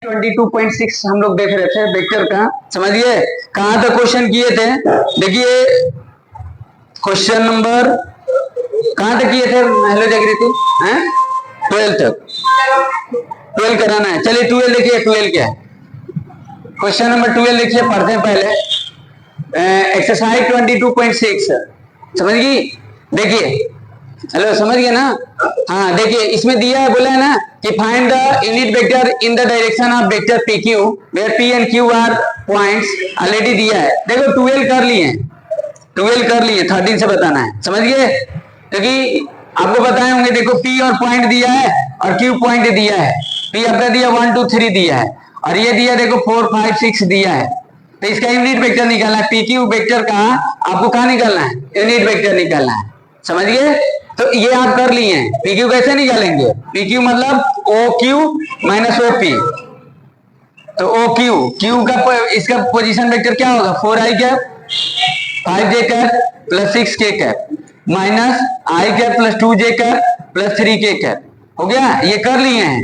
22.6 हम लोग देख रहे थे वेक्टर का, समझिए कहां तक क्वेश्चन किए थे। देखिए क्वेश्चन नंबर कहां तक किए थे हेलो जागृति, हैं 12 तक, 12 कराना है। चलिए 12 देखिए 12 क्या है, क्वेश्चन नंबर 12 देखिए, पढ़ते हैं पहले एक्सरसाइज 22.6 समझ गई। देखिए हेलो समझ गए ना, हाँ देखिए इसमें दिया है, बोला है ना कि find the unit vector in the direction of vector P Q where P and Q are points, already दिया है। देखो 12 कर लिए, 12 कर लिए, 13 से बताना है, समझ गए। क्योंकि आपको बताए होंगे, देखो पी और पॉइंट दिया है और क्यू पॉइंट दिया है। पी आपका दिया 1 2 3 दिया है और ये दिया देखो 4 5 6 दिया है। तो इसका यूनिट वेक्टर निकालना है, पी क्यू वेक्टर का आपको कहाँ निकालना है, यूनिट वेक्टर निकालना है, समझ गए। तो ये आप कर लिए हैं। पी क्यू कैसे निकालेंगे, पी क्यू मतलब O Q minus O P. तो ओ क्यू, क्यू का इसका पोजीशन वेक्टर क्या होगा, 4i cap 5j cap plus 6k cap minus i cap plus 2j cap plus 3k cap. हो गया, ये कर लिए हैं।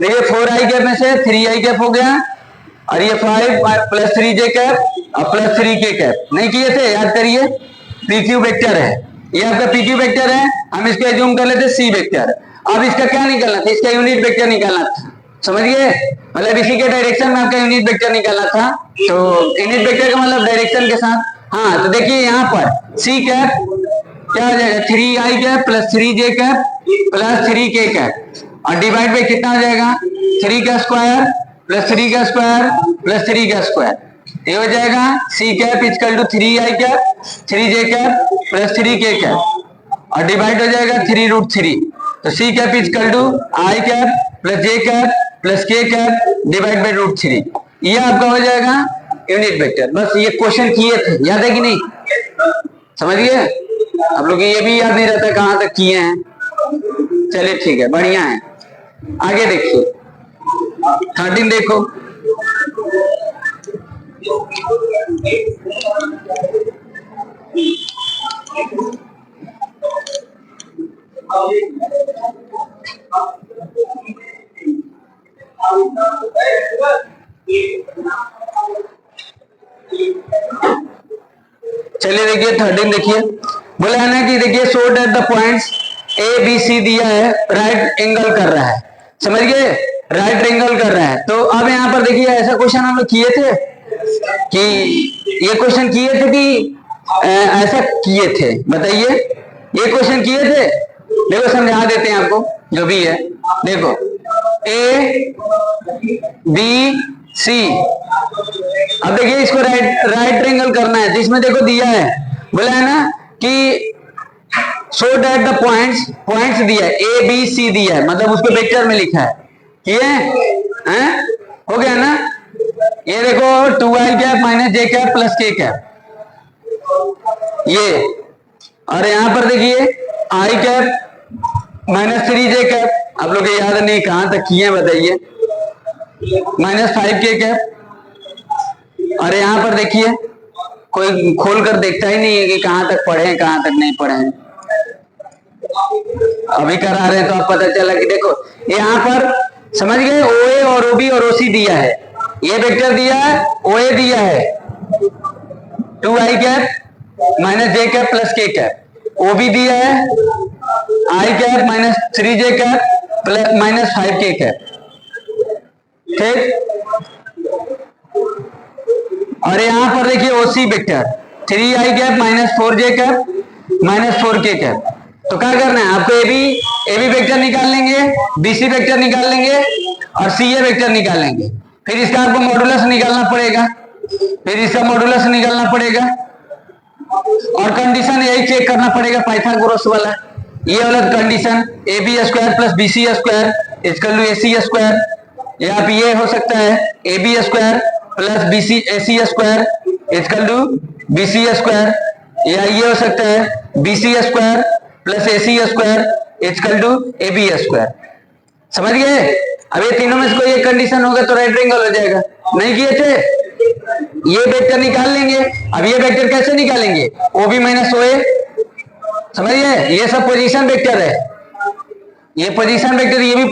देखिए 4i कैप में से 3i कैप हो गया और ये 5 प्लस 3j कैप और प्लस 3k कैप नहीं किए थे, याद करिए। पी क्यू वेक्टर है, ये आपका पी क्यू वेक्टर है, हम इसको एज्यूम कर लेते सी वेक्टर। अब इसका क्या निकालना था, इसका यूनिट वेक्टर निकालना था, समझ गए। मतलब इसी के डायरेक्शन में आपका यूनिट वेक्टर निकालना था। तो यूनिट वेक्टर का मतलब डायरेक्शन के साथ। हाँ तो देखिए यहाँ पर सी कैप क्या हो जाएगा, 3i cap plus 3j cap plus 3k cap और डिवाइड बाई कितना हो जाएगा, 3 का स्क्वायर प्लस 3 का स्क्वायर प्लस 3 का स्क्वायर। ये हो जाएगा C cap equal to 3i cap 3j cap plus 3k cap और डिवाइड हो जाएगा 3√3। तो C cap equal to I cap plus J cap plus के कैप डिवाइड बाई √3। ये आपका हो जाएगा यूनिट वेक्टर। बस ये क्वेश्चन किए थे, याद है कि नहीं, समझ गए। आप लोग ये भी याद नहीं रहता कहां तक किए हैं। चलिए ठीक है, बढ़िया है। आगे देखिए 13 देखो, चलिए देखिए 13 देखिए, बोला है ना कि देखिए show that the points A B C दिया है, राइट एंगल कर रहा है, समझ गए, राइट एंगल कर रहा है। तो अब यहाँ पर देखिए ऐसा क्वेश्चन हम लोग किए थे कि ये क्वेश्चन किए थे कि ऐसा किए थे, बताइए ये क्वेश्चन किए थे। देखो समझा देते हैं आपको जो भी है। देखो ए बी सी, अब देखिए इसको राइट ट्रायंगल करना है, जिसमें देखो दिया है, बोला है ना कि शो दैट द पॉइंट्स दिया है, ए बी सी दिया है, मतलब उसको वेक्टर में लिखा है, किए हैं, हो गया ना। ये देखो 2i कैप माइनस जे कैप प्लस के कैप, ये, और यहां पर देखिए आई कैप माइनस 3j कैप, आप लोग याद नहीं कहां तक किए हैं बताइए, माइनस 5k कैप। और यहाँ पर देखिए कोई खोल कर देखता ही नहीं है कि कहां तक पढ़े हैं कहां तक नहीं पढ़े हैं। अभी करा रहे हैं तो आप पता चला कि देखो यहाँ पर समझ गए, OA और OB और OC दिया है, ये वेक्टर दिया है, OA दिया है 2i कैप माइनस जे कैप प्लस के कैप, OB दिया है i cap minus 3j cap plus minus 5k cap, ठीक। और यहाँ पर देखिए OC vector 3i cap minus 4j cap minus 4k cap. तो क्या करना है आपको, AB वेक्टर निकाल लेंगे, BC वेक्टर निकाल लेंगे और CA वेक्टर निकाल लेंगे। फिर इसका आपको मॉडुलस निकालना पड़ेगा, फिर इसका मॉडुलस निकालना पड़ेगा और कंडीशन यही चेक करना पड़ेगा पाइथागोरस वाला, ये वाला condition AB square plus BC square equal to AC square, या आप ये हो सकता है AB square plus BC AC square equal to BC square, या ये हो सकता है BC square plus AC square equal to AB square, समझ गए। अब ये तीनों में से कोई एक कंडीशन होगा तो राइट एंगल हो जाएगा। नहीं किए थे, ये वेक्टर निकाल लेंगे। अब ये वेक्टर कैसे निकालेंगे, OB माइनस OA, समझिए, ये सब पोजीशन वेक्टर है, ये पोजीशन वेक्टर, ये भी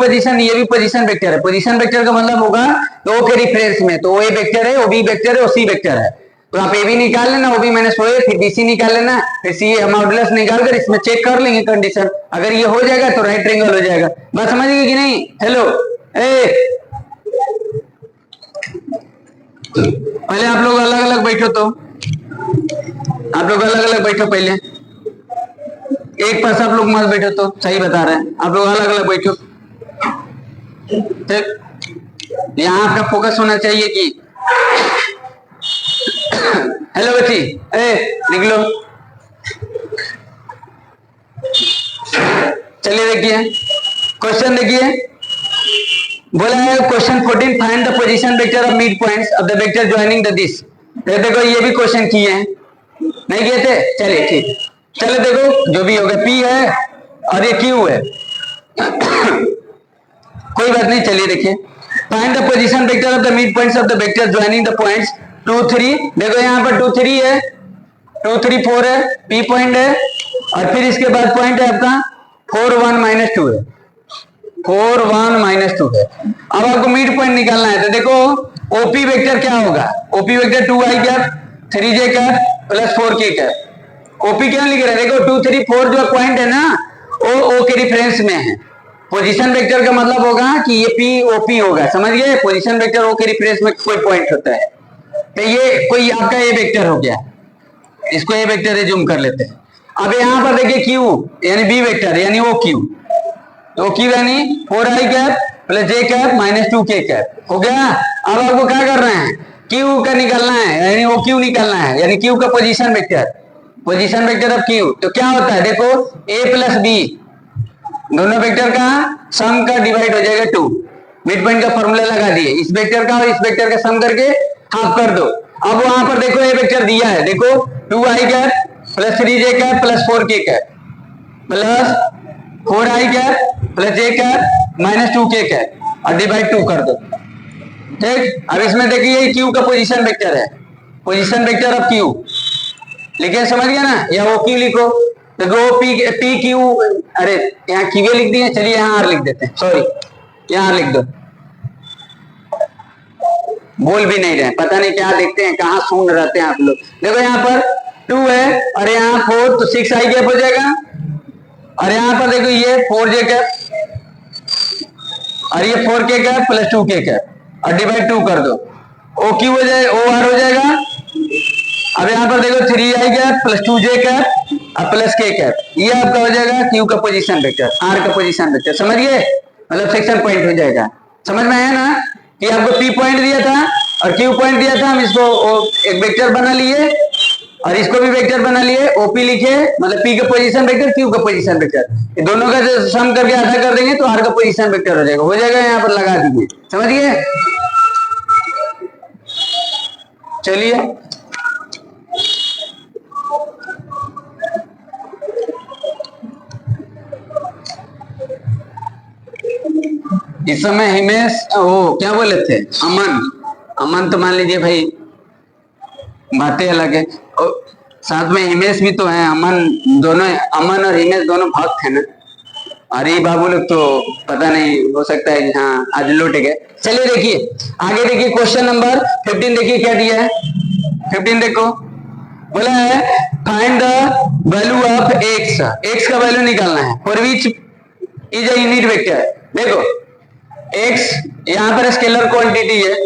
पोजीशन वेक्टर है। पोजीशन वेक्टर का मतलब होगा तो ओ के रिफरेंस में, तो ओ ए वेक्टर है, ओ बी वेक्टर है, ओ सी वेक्टर है। तो आप ए बी निकाल लेना, ओ बी माइनस ओ ए, फिर बी सी निकाल लेना, फिर सी मॉडुलस निकाल कर इसमें चेक कर लेंगे कंडीशन। अगर ये हो जाएगा तो राइट ट्रायंगल हो जाएगा। बात समझ गए कि नहीं? हेलो पहले आप लोग अलग अलग बैठो, तो आप लोग अलग अलग बैठो, पहले एक पास आप लोग मत बैठो, तो सही बता रहे हैं, आप लोग अलग अलग बैठो। ठीक, यहाँ आपका फोकस होना चाहिए कि हेलो बच्ची, निकलो, चलिए देखिए क्वेश्चन, देखिए बोला है question 14, find the position vector of mid points of the vector joining the this. देखो ये भी क्वेश्चन किए हैं, नहीं किए थे? चलिए ठीक, चलो देखो जो भी होगा, पी है और ये क्यू है कोई बात नहीं, चलिए देखिए, find the position vector of the mid points of the vector joining the points 2 3। देखो यहाँ पर 2 3 है, 2 3 4 है, पी पॉइंट है, और फिर इसके बाद पॉइंट है आपका 4 1 माइनस 2 है, 4 1 माइनस 2 है। अब आपको मिड पॉइंट निकालना है, तो देखो ओपी वेक्टर क्या होगा? OP vector 2i cap 3j cap plus 4k cap. OP क्या लिख रहे हैं? देखो 2 3 4 जो पॉइंट है ना, वो ओ के रिफरेंस में है। पोजीशन वेक्टर का मतलब होगा कि ये पी ओपी होगा, समझ गए? पोजीशन वेक्टर ओ के रिफरेंस में कोई पॉइंट होता है, तो ये कोई आपका ए वेक्टर हो गया, इसको ए वेक्टर रिज्यूम कर लेते हैं। अब यहाँ पर देखिए क्यू यानी बी वेक्टर यानी ओ क्यू, तो क्यू यानी 4i कैप प्लस जे कैप माइनस 2k कैप हो गया। अब आपको क्या करना है? क्यू का निकालना है, यानी ओ क्यू निकालना है, यानी क्यू का position vector, position vector of Q. तो क्या होता है? देखो a प्लस बी दोनों वेक्टर का सम का डिवाइड हो जाएगा 2, मिड पॉइंट का फॉर्मूला लगा दिए, इस वेक्टर का और इस वेक्टर का सम करके हाफ कर दो। अब वहां पर देखो ए वेक्टर दिया है, देखो 2i cap plus 3j cap plus 4k cap plus 4i cap plus j cap minus 2k cap और डिवाइड 2 कर दो। ठीक, अब इसमें देखिए क्यू का पोजीशन वेक्टर है, पोजीशन वेक्टर ऑफ क्यू लिखे, समझ गया ना? या ओ क्यू लिखो, तो दो पी क्यू, अरे यहाँ क्यू लिख दिए, चलिए यहाँ आर लिख देते हैं, सॉरी यहाँ लिख दो, बोल भी नहीं रहे, पता नहीं क्या देखते हैं, कहाँ सुन रहते हैं आप लोग। देखो यहाँ पर 2 है और यहाँ 4, तो 6i कैप हो जाएगा, और यहाँ पर देखो ये 4j कैप और ये 4k cap plus 2k cap और डिवाइड 2 कर दो, ओ क्यू हो जाएगा, ओ आर हो जाएगा। अब यहाँ पर देखो 3i cap plus 2j cap और प्लस k कैप, ये आपका हो जाएगा क्यू का पोजीशन वेक्टर, आर का पोजीशन वेक्टर, समझ गए? मतलब सेक्शन पॉइंट हो जाएगा। समझ में आया ना कि आपको पी पॉइंट दिया था और क्यू पॉइंट दिया था, हम इसको एक वेक्टर बना लिए और इसको भी वेक्टर बना लिए, ओपी लिखे, मतलब पी का पोजीशन वेक्टर, क्यू का पोजीशन वेक्टर, दोनों का सम करके आधा कर देंगे तो आर का पोजीशन वेक्टर हो जाएगा, यहाँ पर लगा दीजिए, समझ गए? चलिए इस समय हिमेश, वो क्या बोले थे, अमन तो मान लीजिए भाई बातें अलग है, और साथ में हिमेश भी तो है, अमन और हिमेश दोनों भक्त है ना, और ये बाबू लोग तो पता नहीं, हो सकता है हाँ आज लौट गए। चलिए देखिए आगे, देखिए क्वेश्चन नंबर 15, देखिए क्या दिया है 15, देखो बोला है find the value of x का वैल्यू निकालना है, for which is a unit vector. देखो x यहाँ पर स्केलर क्वांटिटी है,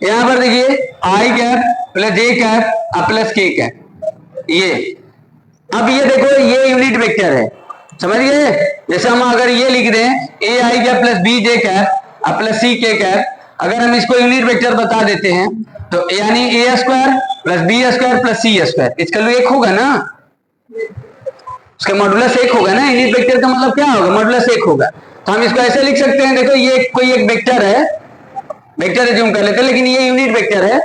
यहाँ पर देखिए i cap plus j cap plus k cap, ये अब ये देखो ये यूनिट वेक्टर है, समझ गए? जैसे हम अगर ये लिख दें ai cap plus bj cap plus c k cap, अगर हम इसको यूनिट वेक्टर बता देते हैं तो यानी a square plus b square plus c square, इसका लोग एक होगा ना, उसका मॉडुलस 1 होगा ना, यूनिट वेक्टर का मतलब क्या होगा? मॉडुलस 1 होगा। तो हम इसको ऐसे लिख सकते हैं, देखो ये कोई एक वेक्टर है, वेक्टर रिज्यूम कर लेते हैं, लेकिन ये यूनिट वेक्टर है,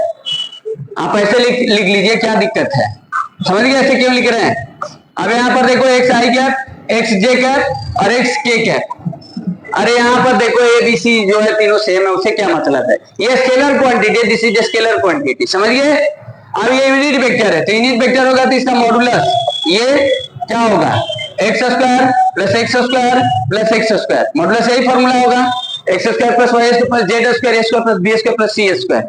आप ऐसे लिख लीजिए, क्या दिक्कत है? समझ गए ऐसे क्यों लिख रहे हैं? अब यहाँ पर देखो एक्स आई कैप, एक्स जे कैप और एक्स के कैप, अरे यहाँ पर देखो ए बी सी जो है तीनों सेम है, उससे क्या मतलब है? ये स्केलर क्वांटिटी है, दिस इज स्केलर क्वांटिटी, समझ गए? अब ये यूनिट वेक्टर है, तो यूनिट वेक्टर होगा तो इसका मॉडुलस ये क्या होगा? X square plus x square plus x square, modulus यही फॉर्मूला होगा, x square plus y square plus z square a square plus b square plus c square.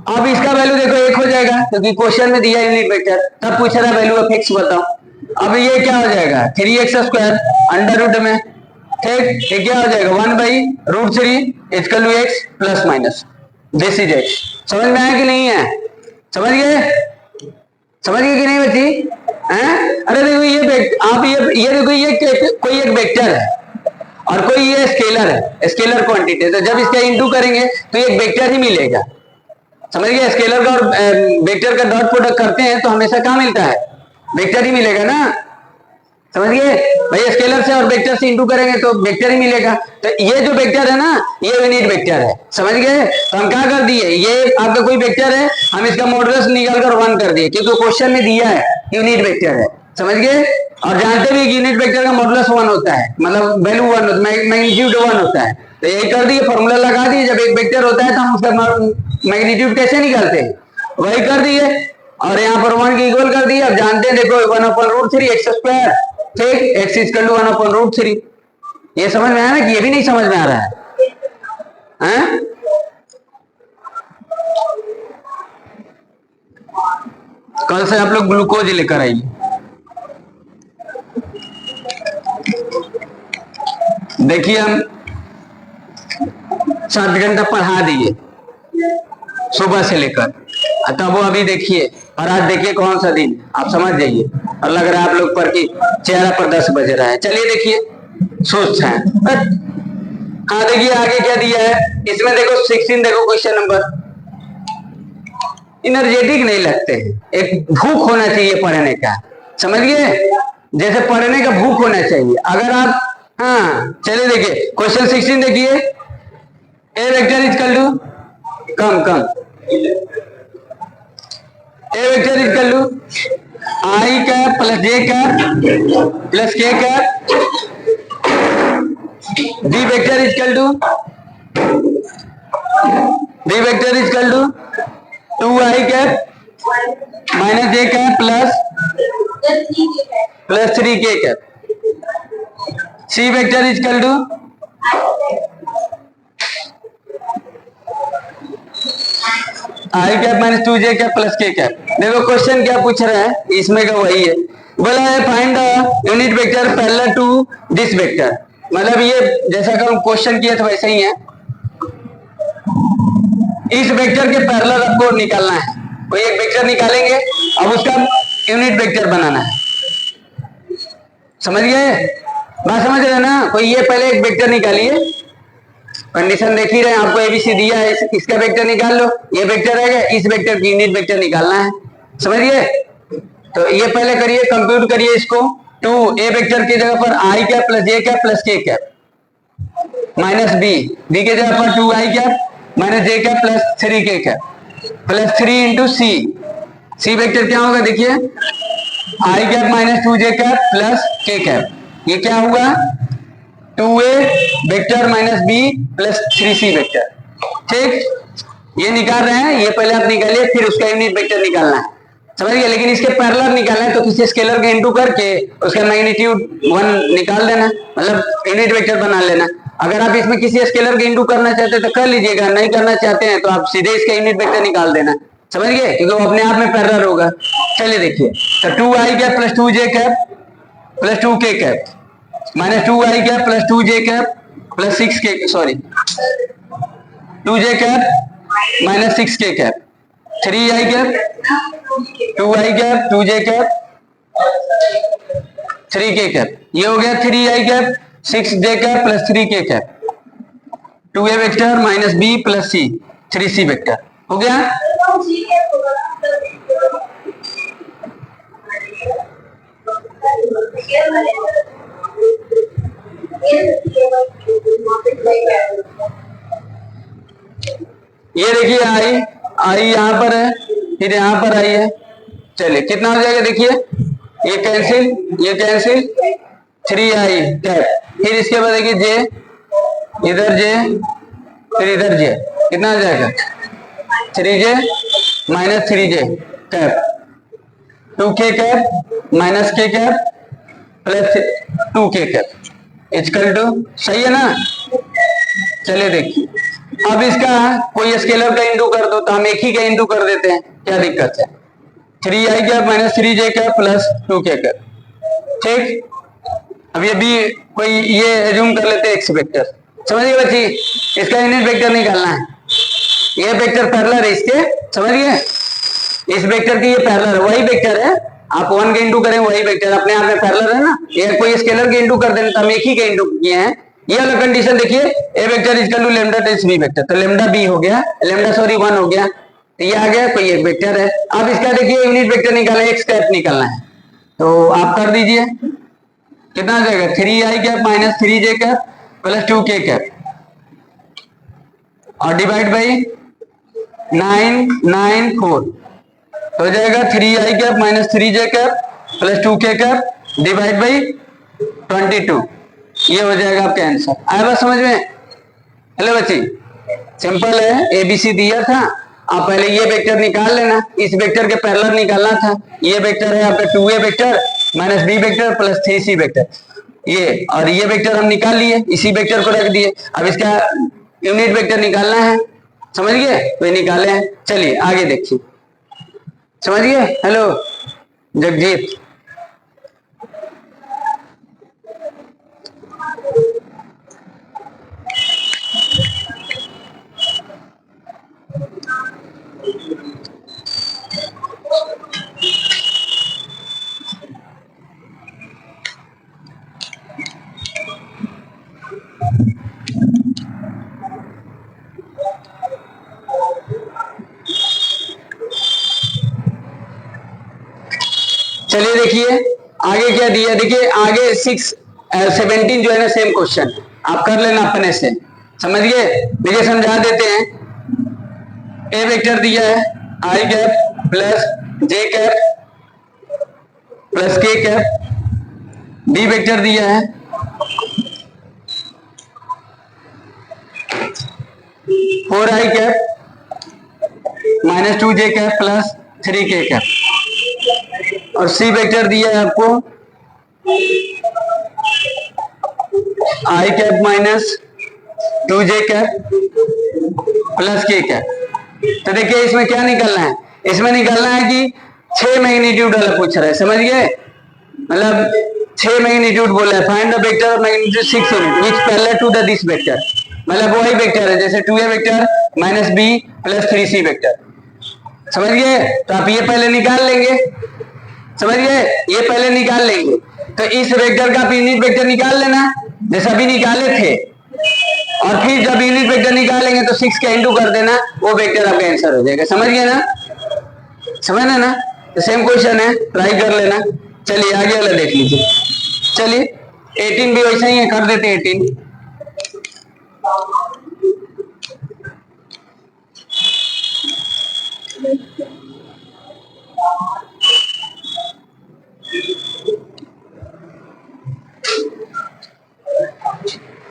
अब इसका वैल्यू देखो एक हो जाएगा क्योंकि क्वेश्चन में दिया यूनिट वेक्टर, तब पूछ रहा वैल्यू ऑफ एक्स बताओ। अब ये क्या हो जाएगा 3x स्क्वायर अंडर रूट में, ठीक, ये क्या हो जाएगा 1/√3 equal to x plus minus this is x। समझ में आया कि नहीं है? समझ गए? समझ गए कि नहीं बच्ची? हैं? अरे देखो ये आप ये देखो ये कोई एक वेक्टर है और कोई ये स्केलर है, स्केलर क्वांटिटी, तो जब इसका इंटू करेंगे तो एक वेक्टर ही मिलेगा। समझ गए? स्केलर का और वेक्टर का डॉट प्रोडक्ट करते हैं तो हमेशा क्या मिलता है? वेक्टर ही मिलेगा ना। समझ गए भाई? स्केलर से और वेक्टर से इंटू करेंगे तो वेक्टर ही मिलेगा। तो ये जो वेक्टर है ना ये यूनिट वेक्टर है। समझ गए? तो हम क्या कर दिए, ये आपका कोई वेक्टर है, हम इसका मॉडुलस निकाल कर 1 कर दिए क्योंकि क्वेश्चन में दिया है यूनिट वेक्टर है। समझ गए? और जानते भी यूनिट वेक्टर का मॉडुलस 1 होता है, मतलब वैल्यू 1 होता है, मैग्नीट्यूड 1 होता है। तो यही कर दिए, फॉर्मूला लगा दिए। जब एक वेक्टर होता है तो हम उसका मैग्नीट्यूड कैसे निकालते हैं, वही कर दिए और यहाँ पर 1 की इक्वल कर दिए। अब जानते हैं देखो 1/√3 एक्स स्क्वायर, ठीक, एक्स इक्वल टू 1/√3। ये समझ में आया ना कि ये भी नहीं समझ में आ रहा है? हैं? कल से आप लोग ग्लूकोज लेकर आइए। देखिए हम 7 घंटा पढ़ा दिए सुबह से लेकर, तब वो अभी देखिए और आज देखिए कौन सा दिन, आप समझ जाइए। और लग रहा है आप लोग पर कि चेहरा पर 10 बज रहा है। चलिए देखिए सोच है। हाँ देखिए आगे क्या दिया है इसमें, देखो 16 देखो क्वेश्चन नंबर। एनर्जेटिक नहीं लगते हैं, एक भूख होना चाहिए पढ़ने का। समझ गए? जैसे पढ़ने का भूख होना चाहिए। अगर आप, हाँ चलिए देखिए क्वेश्चन 16 देखिए, a vector equal to come a vector equal to I cap plus J cap plus के cap, b vector equal to two I cap minus J cap plus 3 के cap, c vector equal to I cap minus 2j cap plus के cap. देखो question क्या पूछ रहा है, इसमें का वही है, बोला है find the unit vector parallel to this vector. मतलब ये जैसा कि हम क्वेश्चन किए थे वैसे ही है, इस वेक्टर के पैरेलल आपको निकालना है। कोई एक वेक्टर निकालेंगे, अब उसका यूनिट वेक्टर बनाना है। समझ गए? बात समझ रहे ना? कोई ये पहले एक वेक्टर निकालिए, कंडीशन देख ही रहे हैं, आपको एबीसी दिया है, इसका वेक्टर निकाल लो। ये वेक्टर है, इस वेक्टर की यूनिट वेक्टर निकालना है। समझिए? तो ये पहले करिए, कंप्यूट करिए इसको। 2 ए वेक्टर की जगह पर I cap plus J cap plus के कैप माइनस बी, बी की जगह पर 2 I cap minus J cap plus 3 के cap plus 3 into C. C vector क्या होगा देखिए, आई cap minus 2 J cap plus के कैप, ये क्या हुआ 2a vector minus B plus 3c vector. ठीक, ये निकाल रहे हैं, ये पहले आप निकालिए, फिर उसका यूनिट वेक्टर निकालना है। समझ गए? लेकिन इसके पैरेलल निकालना है तो किसी स्केलर का इंटू करके उसका मैग्नीट्यूड 1 निकाल देना, मतलब यूनिट वेक्टर बना लेना। अगर आप इसमें किसी स्केलर का इंटू करना चाहते हैं तो कर लीजिएगा, नहीं करना चाहते हैं तो आप सीधे इसका यूनिट वेक्टर निकाल देना। समझ गए? क्योंकि वो अपने आप में पैरेलल होगा। चलिए देखिए, तो 2i cap plus 2j cap plus 2k cap minus 2i cap plus 2j cap plus 6k, sorry 2j cap minus 6k cap, 3i cap 2i cap 2j cap 3k cap, ये हो गया 3i cap 6j cap plus 3k cap, 2a vector minus b plus c 3c vector हो गया। ये देखिए आई यहाँ पर है, फिर यहाँ पर आई है। चलिए कितना हो जाएगा देखिए, ये कैंसिल 3i कैप, फिर इसके बाद देखिए जे, इधर जे, फिर इधर जे, कितना हो जाएगा 3j minus 3j cap, 2k cap minus k cap plus 2k cap equal to, सही है ना? चलिए देखिए, अब इसका कोई स्केलर का इंटू कर दो तो हम एक ही का इंटू कर देते हैं, क्या दिक्कत है। 3i cap minus 3j cap plus 2k cap, ठीक। अब ये भी कोई ये एज्यूम कर लेते हैं एक्स वेक्टर, समझिए बच्ची, इसका यूनिट वेक्टर निकालना है। ये वेक्टर पैरेलल है इसके, समझिए, इस वेक्टर की ये पैरेलल है, वही वेक्टर है, आप 1 के इंटू करें वही वेक्टर अपने आप में पैरेलल है ना। ये कोई स्केलर के इंटू कर दें तो हम एक ही के इंटू किए हैं। ये वाला कंडीशन देखिए, a vector equal to lambda times B vector, तो लैम्डा बी हो गया, लैम्डा सॉरी 1 हो गया, तो ये आ गया, कोई एक वेक्टर है। अब इसका देखिए यूनिट वेक्टर निकालना है, एक्स कैप निकालना है, तो आप कर दीजिए, कितना आ जाएगा 3i cap minus 3j cap plus 2k cap और डिवाइड बाई 994 हो जाएगा 3i cap minus 3j cap plus 2k cap divide by 22, ये हो जाएगा आपका आंसर। आया बात समझ में? हेलो बच्ची, सिंपल है, एबीसी दिया था, आप पहले ये वेक्टर निकाल लेना, इस वेक्टर के पैरेलल निकालना था। ये वेक्टर है आपका 2a vector minus b vector plus 3c vector, ये और ये वेक्टर हम निकाल लिए, इसी वेक्टर को रख दिए। अब इसका यूनिट वेक्टर निकालना है, समझ गए, तो ये निकाले हैं। चलिए आगे देखिए, समझ गए। हेलो जगजीत, चलिए देखिए आगे क्या दिया, देखिए आगे 17 जो है ना सेम क्वेश्चन, आप कर लेना अपने से, समझ गए। देखिए समझा देते हैं, ए वेक्टर दिया है i cap plus J cap plus के कैप, बी वेक्टर दिया है 4i cap minus 2j cap plus 3k cap, और सी वेक्टर दिया है आपको i cap minus 2j cap plus k cap. तो देखिए इसमें क्या निकलना है, इसमें निकलना है कि 6 मैग्नीट्यूड वाला पूछ रहा है, समझ गए, मतलब 6 मैग्नीट्यूड बोला है, find the vector of magnitude 6 unit which parallel to the this vector, मतलब वही वेक्टर है जैसे 2a vector minus b plus 3c vector, समझ गए। तो आप ये पहले निकाल लेंगे, समझ गए, ये पहले निकाल लेंगे, तो इस वेक्टर का आप यूनिट वेक्टर निकाल लेना जैसा अभी निकाले थे, और फिर जब यूनिट वेक्टर निकालेंगे तो 6 का इंटू कर देना, वो वेक्टर आपका आंसर हो जाएगा, समझ गए ना, समझना ना। तो सेम क्वेश्चन है, ट्राई कर लेना। चलिए आगे वाला देख लीजिए, चलिए 18 भी वैसा ही है, कर देते हैं 18।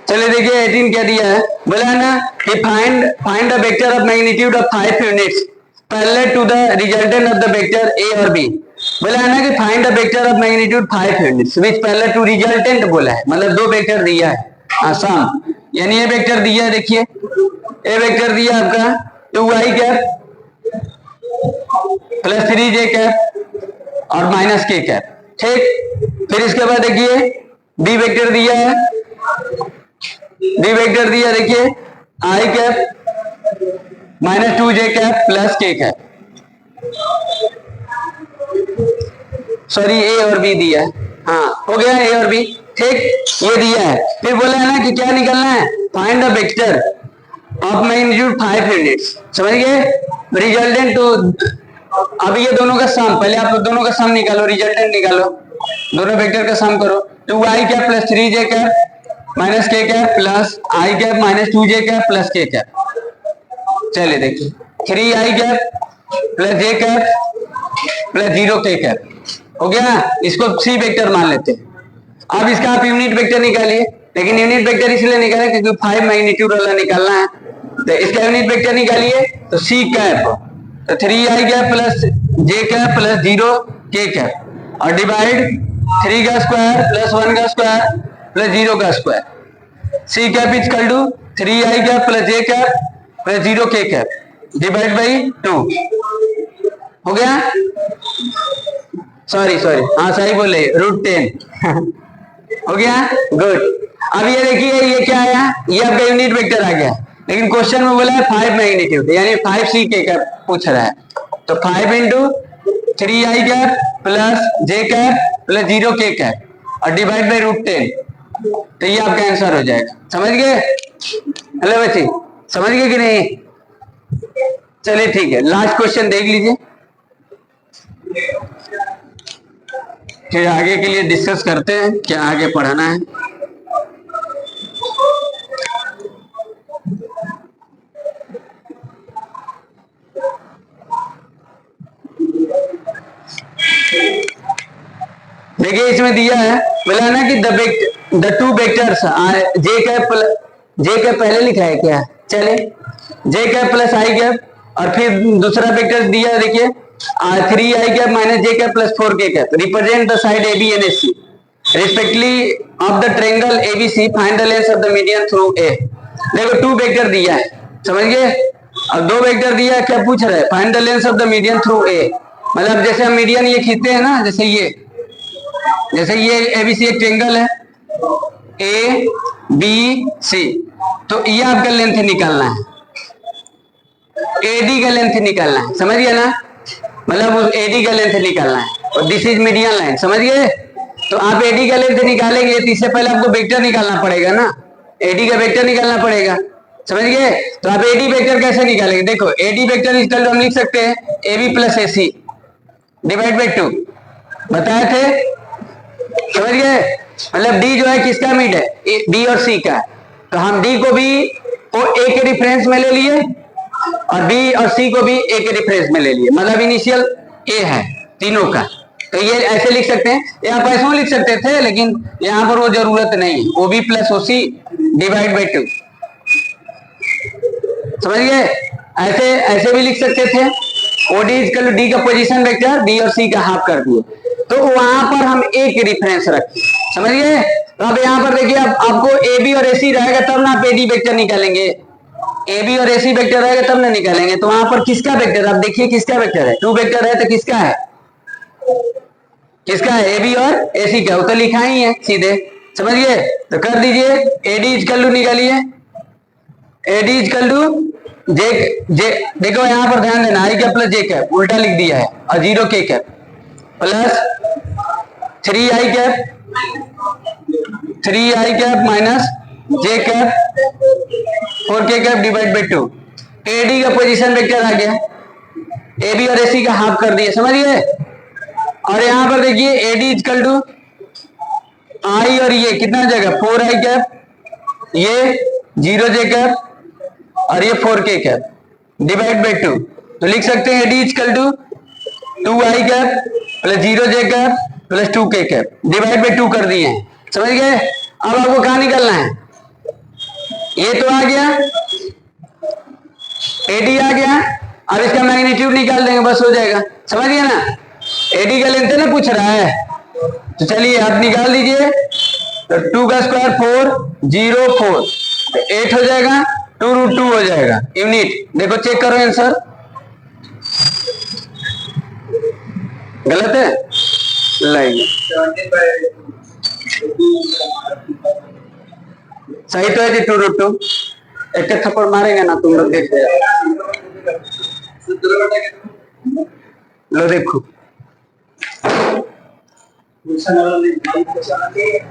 चलिए देखिए 18 क्या दिया है, बोला है ना कि find the vector of magnitude of 5 units parallel to the resultant of the vector A और बी। बोला है ना कि find the vector of magnitude 5 units which parallel to resultant बोला है, मतलब दो वेक्टर दिया है आसान, यानी ये वेक्टर दिया है, देखिए ए वेक्टर दिया आपका 2i cap plus 3j cap और माइनस k कैप, ठीक। फिर इसके बाद देखिए बी वेक्टर दिया है, डी वेक्टर दिया देखिए आई cap minus 2j cap plus k cap, sorry a और बी दिया है, हाँ हो गया ए और बी, ठीक, ये दिया है। फिर बोला है ना कि क्या निकलना है, find the vector of magnitude 5 units, समझ गए, रिजल्टेंट टू, अब ये दोनों का सम, पहले आप दोनों का सम निकालो, रिजल्टेंट निकालो, दोनों वेक्टर का सम करो, 2i cap plus 3j cap minus k cap plus i cap minus 2j cap plus k cap. चलिए देखिए 3i cap plus j cap plus 0k cap हो गया, इसको सी वेक्टर मान लेते हैं। अब इसका आप यूनिट वेक्टर निकालिए, लेकिन यूनिट वेक्टर इसलिए निकाले क्योंकि 5 मैग्नीट्यूड वाला निकालना है, तो इसका यूनिट वेक्टर निकालिए, तो सी कैप, तो 3i cap plus j cap plus 0k cap और डिवाइड 3 का स्क्वायर प्लस 1 का स्क्वायर प्लस 0 का square, C cap equal to 3i cap plus j cap plus 0k cap divide by 2 हो गया। Sorry हाँ सही बोले √10 हो गया गुड। अब ये देखिए ये क्या आया, ये आपका यूनिट वेक्टर आ गया, लेकिन क्वेश्चन में बोला है 5 मैग्नीट्यूड यानी 5c कैप पूछ रहा है, तो 5 into 3i cap plus j cap plus 0k cap और डिवाइड बाई √10, तो ये आपका आंसर हो जाएगा। समझ गए? हेलो बच्चे समझ गए कि नहीं? चलिए ठीक है, लास्ट क्वेश्चन देख लीजिए, फिर आगे के लिए डिस्कस करते हैं क्या आगे पढ़ाना है। देखिए इसमें दिया है, बोला ना कि the two vectors J cap पहले लिखा है क्या, चले जे कैप प्लस आई कैप, और फिर दूसरा वेक्टर दिया देखिए 3i cap minus j cap plus 4k cap represent the side AB and AC respectively of the triangle ABC, find the length of the median through A। देखो to vector दिया है, समझ गए, और दो वेक्टर दिया है, क्या पूछ रहा है, find the length of the median through A। मतलब जैसे हम मीडियन ये खींचते हैं ना, जैसे ये ABC एक ट्रायंगल है ABC, तो ये आपका लेंथ निकालना है, AD का लेंथ निकालना है, समझ गए ना, मतलब उस AD का लेंथ निकालना है, और दिस इज मीडियन लाइन, समझ गए। तो आप AD का लेंथ निकालेंगे तो इससे पहले आपको वेक्टर निकालना पड़ेगा ना, AD का वेक्टर निकालना पड़ेगा, समझ गए। तो आप AD वेक्टर कैसे निकालेंगे, देखो AD वेक्टर इक्वल हम लिख सकते हैं AB plus AC divide by 2, बताए थे, समझ गए। मतलब D जो है किसका मिड है, B और C का, तो हम D को भी A के रिफरेंस में ले लिए और B और C को भी A के रिफरेंस में ले लिए, मतलब इनिशियल A है तीनों का, तो ये ऐसे लिख सकते हैं, या आप ऐसे लिख सकते थे, लेकिन यहाँ पर वो जरूरत नहीं, OB plus OC divide by 2, समझ गए। ऐसे भी लिख सकते थे, OD इक्वल टू D का पोजीशन वेक्टर B और C का हाफ कर दिए, तो वहां पर हम A के रिफरेंस रखें, समझ गए। तो अब यहाँ पर देखिए आपको AB और AC रहेगा तब ना आप AD वेक्टर निकालेंगे, AB और AC वेक्टर रहेगा तब ना निकालेंगे, तो वहां पर किसका वेक्टर, आप देखिए किसका वेक्टर है, टू वेक्टर है तो किसका है AB और AC का, वो तो लिखा ही है सीधे, समझ गए। तो कर दीजिए AD इक्वल टू निकालिए, AD इक्वल टू जे देखो यहाँ पर ध्यान देना, I cap plus J cap उल्टा लिख दिया है, और 0k cap plus 3i cap minus j cap 4k cap divide by 2, AD का पोजीशन वेक्टर आ गया, AB और AC का हाफ कर दिया, समझिए। और यहाँ पर देखिए AD इक्वल टू I और ये कितना जाएगा 4i कैप, ये 0j कैप और ये 4k कैप डिवाइड बाई 2, तो लिख सकते हैं AD equal to 2i cap plus 0j cap plus 2k cap divide by 2 कर दिए हैं, समझ गए। अब आपको कहाँ निकलना है, ये तो आ गया AD आ गया, अब इसका मैग्नीट्यूड निकाल देंगे, बस हो जाएगा, समझ गए ना। AD का लेंथ ना पूछ रहा है, तो चलिए आप निकाल दीजिए, तो 2 का स्क्वायर 4 0 4 8 हो जाएगा, 2√2 हो जाएगा यूनिट। देखो चेक करो आंसर, गलत है, लाइए सही तो है जी 2√2, एक थप्पड़ मारेंगे ना तुम लोग देख लो, देखो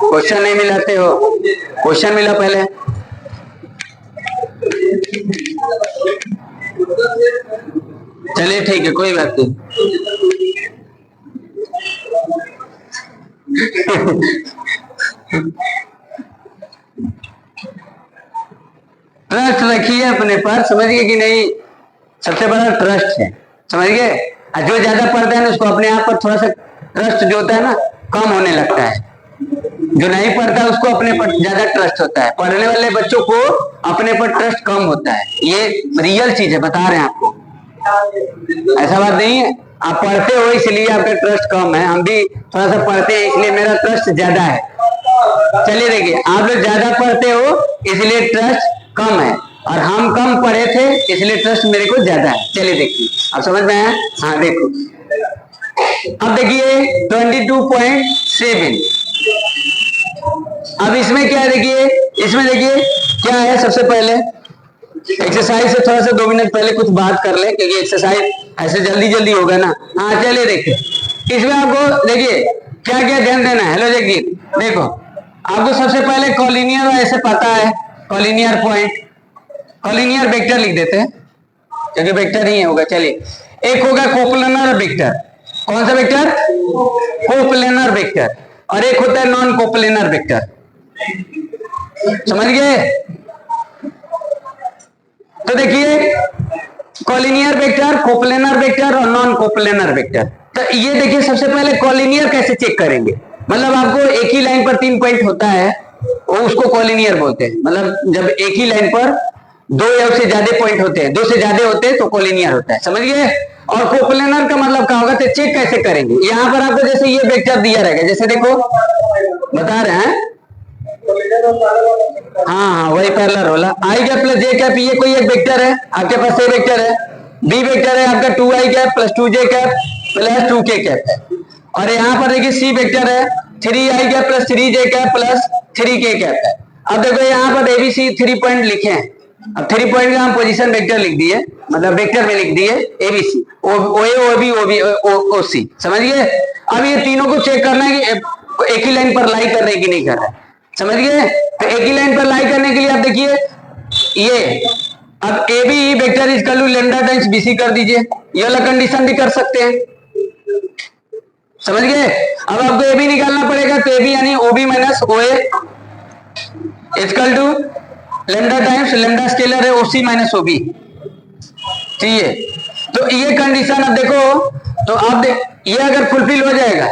क्वेश्चन नहीं मिलाते हो, क्वेश्चन मिला पहले, चलिए ठीक है कोई बात नहीं। ट्रस्ट रखिए अपने पर, समझ गए कि नहीं, सबसे बड़ा ट्रस्ट है, समझ गए। जो ज्यादा पढ़ता है ना उसको अपने आप पर थोड़ा सा ट्रस्ट जो होता है ना कम होने लगता है, जो नहीं पढ़ता उसको अपने पर ज्यादा ट्रस्ट होता है, पढ़ने वाले बच्चों को अपने पर ट्रस्ट कम होता है, ये रियल चीज है, बता रहे हैं आपको, ऐसा बात नहीं है। आप पढ़ते हो इसलिए आपका ट्रस्ट कम है, हम भी थोड़ा सा पढ़ते हैं इसलिए मेरा ट्रस्ट ज्यादा है। चलिए देखिए, आप लोग ज्यादा पढ़ते हो इसलिए ट्रस्ट कम है और हम कम पढ़े थे इसलिए ट्रस्ट मेरे को ज्यादा है। चलिए देखिए अब समझ में आया। हाँ देखो अब देखिए 22.7। अब इसमें क्या है देखिए, इसमें देखिए क्या है। सबसे पहले एक्सरसाइज से थोड़ा सा 2 मिनट पहले कुछ बात कर ले क्योंकि एक्सरसाइज ऐसे जल्दी जल्दी होगा ना। हाँ चलिए देखिए इसमें आपको देखिए क्या क्या ध्यान देना है। हेलो देखिए देखो आपको सबसे पहले कॉलिनियर ऐसे पता है, कॉलिनियर पॉइंट, कॉलिनियर वेक्टर लिख देते हैं क्योंकि वेक्टर ही होगा। चलिए एक होगा कोप्लेनर वेक्टर। कौन सा वेक्टर? Coplanar vector. और एक होता है नॉन कोप्लेनर वेक्टर। समझ गए? तो देखिए कॉलिनियर वेक्टर, कोप्लेनर वेक्टर और नॉन कोप्लेनर वेक्टर। तो ये देखिए सबसे पहले कॉलिनियर कैसे चेक करेंगे। मतलब आपको एक ही लाइन पर 3 पॉइंट होता है वो उसको कॉलिनियर बोलते हैं। मतलब जब एक ही लाइन पर 2 या उससे ज्यादा पॉइंट होते हैं, 2 से ज्यादा होते हैं तो कॉलिनियर होता है। समझ गए? और कोप्लेनर का मतलब क्या होगा तो चेक कैसे करेंगे। यहाँ पर आपको जैसे ये वेक्टर दिया रहेगा, जैसे देखो बता रहे हैं। हाँ वही पैरेलल वाला आई कैप प्लस जे कैप, ये कोई एक वेक्टर है आपके पास। ए वेक्टर है, बी वेक्टर है आपका 2i cap plus 2j cap plus 2k cap है। और यहाँ पर देखिए सी वेक्टर है 3i cap plus 3j cap plus 3k cap है। अब देखो यहाँ पर एबीसी 3 पॉइंट लिखे हैं। अब 3 पॉइंट का हम पोजीशन वेक्टर लिख दिए, मतलब वेक्टर में लिख दिए एबीसी, ओए ओबी ओबी ओसी। समझ गए? अब ये तीनों को चेक करना है कि एक ही लाइन पर लाई कर रहे कि नहीं कर रहा है। समझ गए? तो एक ही लाइन पर लाई करने के लिए आप देखिए ये अब A B vector is equal to lambda times BC कर दीजिए। ये वाला कंडीशन भी कर सकते हैं। समझ गए? अब आपको ए बी निकालना पड़ेगा तो ए बी यानी OB minus OA equal to lambda times lambda scalar है ओसी माइनस ओबी। ठीक है, तो ये कंडीशन अब देखो तो आप ये अगर फुलफिल हो जाएगा,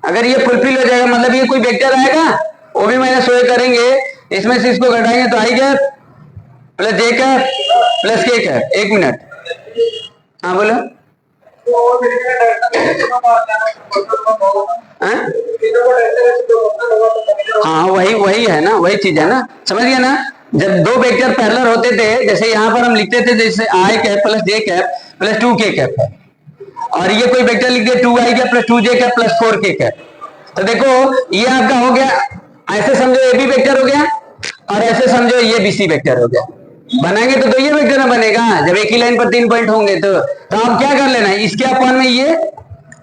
अगर ये फुलफिल हो जाएगा मतलब ये कोई वेक्टर आएगा ओबी माइनस ओए करेंगे, इसमें से इसको घटाएंगे तो आई कैप प्लस जे कैप प्लस के कैप। 1 मिनट। हाँ बोलो। हाँ वही वही है ना, वही चीज है ना। समझ गया ना? जब 2 वेक्टर पैरेलल होते थे जैसे यहाँ पर हम लिखते थे जैसे आई कैप प्लस जे कैप प्लस 2k कैप है, और ये कोई वेक्टर लिख दिया 2i cap plus 2j cap plus 4k cap. तो देखो ये आपका हो गया, ऐसे समझो ए बी वेक्टर हो गया और ऐसे समझो ये बी सी वेक्टर हो गया। बनाएंगे तो ये वेक्टर में बनेगा जब एक ही लाइन पर 3 पॉइंट होंगे। तो आप क्या कर लेना है, इसके अपन में ये,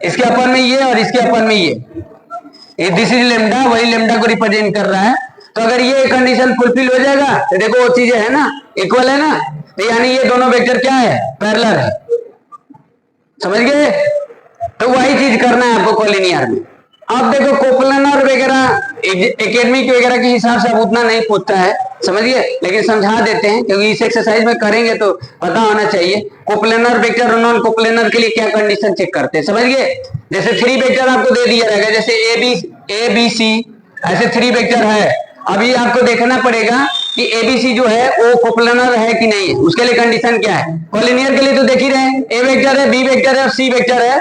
इसके अपन में ये और इसके अपन में ये दिस इज लेमडा, वही लेमडा को रिप्रेजेंट कर रहा है। तो अगर ये कंडीशन फुलफिल हो जाएगा तो देखो वो चीजें है ना इक्वल है ना, तो यानी ये दोनों वेक्टर क्या है पैरेलल है। समझ गए? तो वही चीज करना है आपको कॉलिनियर में। अब देखो कोप्लेनर वगैरह एकेडमिक वगैरह के हिसाब से अब उतना नहीं पूछता है, समझिए, लेकिन समझा देते हैं क्योंकि इस एक्सरसाइज में करेंगे तो पता होना चाहिए कोप्लेनर वेक्टर और नॉन कोप्लेनर के लिए क्या कंडीशन चेक करते हैं। समझ गए? जैसे 3 वेक्टर आपको दे दिया रहेगा, जैसे ए बी सी ऐसे 3 वेक्टर है। अभी आपको देखना पड़ेगा कि एबीसी जो है वो कोप्लेनर है कि नहीं है। उसके लिए कंडीशन क्या है? कॉलिनियर के लिए तो देख ही रहे हैं, ए वेक्टर है, बी वेक्टर है और सी वेक्टर है।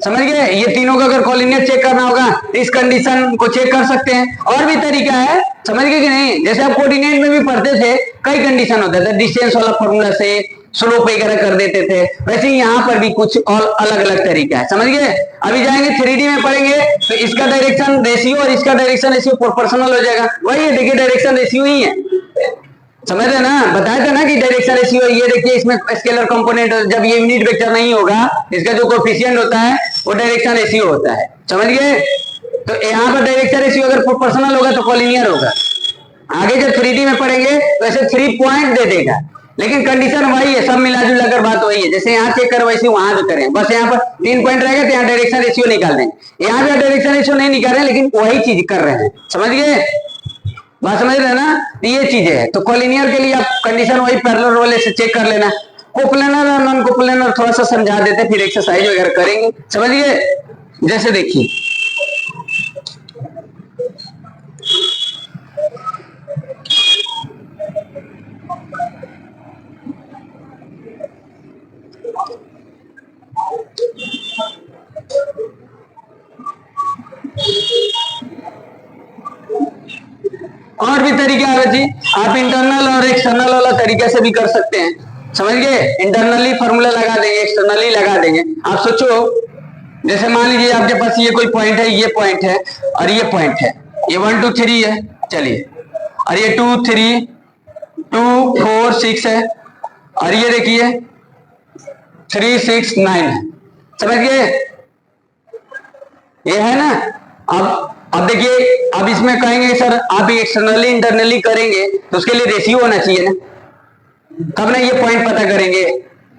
समझ गए? ये तीनों का अगर कॉलिनियर चेक करना होगा तो इस कंडीशन को चेक कर सकते हैं। और भी तरीका है, समझ गए कि नहीं? जैसे आप कोऑर्डिनेट में भी पढ़ते थे कई कंडीशन होता था, डिस्टेंस वाला फॉर्मूला से स्लोप वगैरह कर देते थे, वैसे ही यहाँ पर भी कुछ और अलग अलग तरीका है। समझ गए? अभी जाएंगे 3D में पढ़ेंगे तो इसका डायरेक्शन रेशियो और इसका डायरेक्शन रेशियो प्रोपोर्शनल हो जाएगा। वही है, देखिए डायरेक्शन रेशियो ही है। समझ रहे ना? बताया था ना कि डायरेक्शन रेशियो, ये देखिए इसमें स्केलर कंपोनेंट जब ये यूनिट वेक्टर नहीं होगा इसका जो कोएफिशिएंट होता है वो डायरेक्शन रेशियो होता है। समझ गए? तो यहाँ पर डायरेक्शन रेशियो अगर प्रोपोर्शनल होगा तो कॉलिनियर होगा। आगे जब 3D में पढ़ेंगे तो ऐसे 3 पॉइंट दे देगा, लेकिन कंडीशन वही है, सब मिला जुला कर बात वही है। जैसे यहाँ चेक कर वैसे वहां भी करें, बस यहाँ पर 3 पॉइंट रहेगा तो यहाँ डायरेक्शन रेशियो निकाल देंगे। यहाँ भी डायरेक्शन रेशियो नहीं निकाल रहे लेकिन वही चीज कर रहे हैं। समझ गए? बात समझ रहे ना? ये चीजें है। तो कॉलिनियर के लिए आप कंडीशन वही पैरेलल वाले से चेक कर लेना। कोप्लेनर और नॉन कोप्लेनर थोड़ा सा समझा देते फिर एक्सरसाइज वगैरह करेंगे। समझिए? जैसे देखिए और भी तरीके आ जी। आप इंटरनल और एक्सटर्नल वाला तरीके से भी कर सकते हैं, समझ गए। इंटरनली फॉर्मूला लगा देंगे, एक्सटर्नली लगा देंगे। आप सोचो, जैसे मान लीजिए आपके पास ये कोई पॉइंट है, ये पॉइंट है और ये पॉइंट है, ये 1 2 3 है, चलिए, और ये 2 3 2 4 6 है, और ये देखिए 3 6 9 है, समझ गए, ये है ना। अब देखिए, अब इसमें कहेंगे सर आप एक्सटर्नली इंटरनली करेंगे तो उसके लिए रेशियो होना चाहिए ना, तब ना ये पॉइंट पता करेंगे,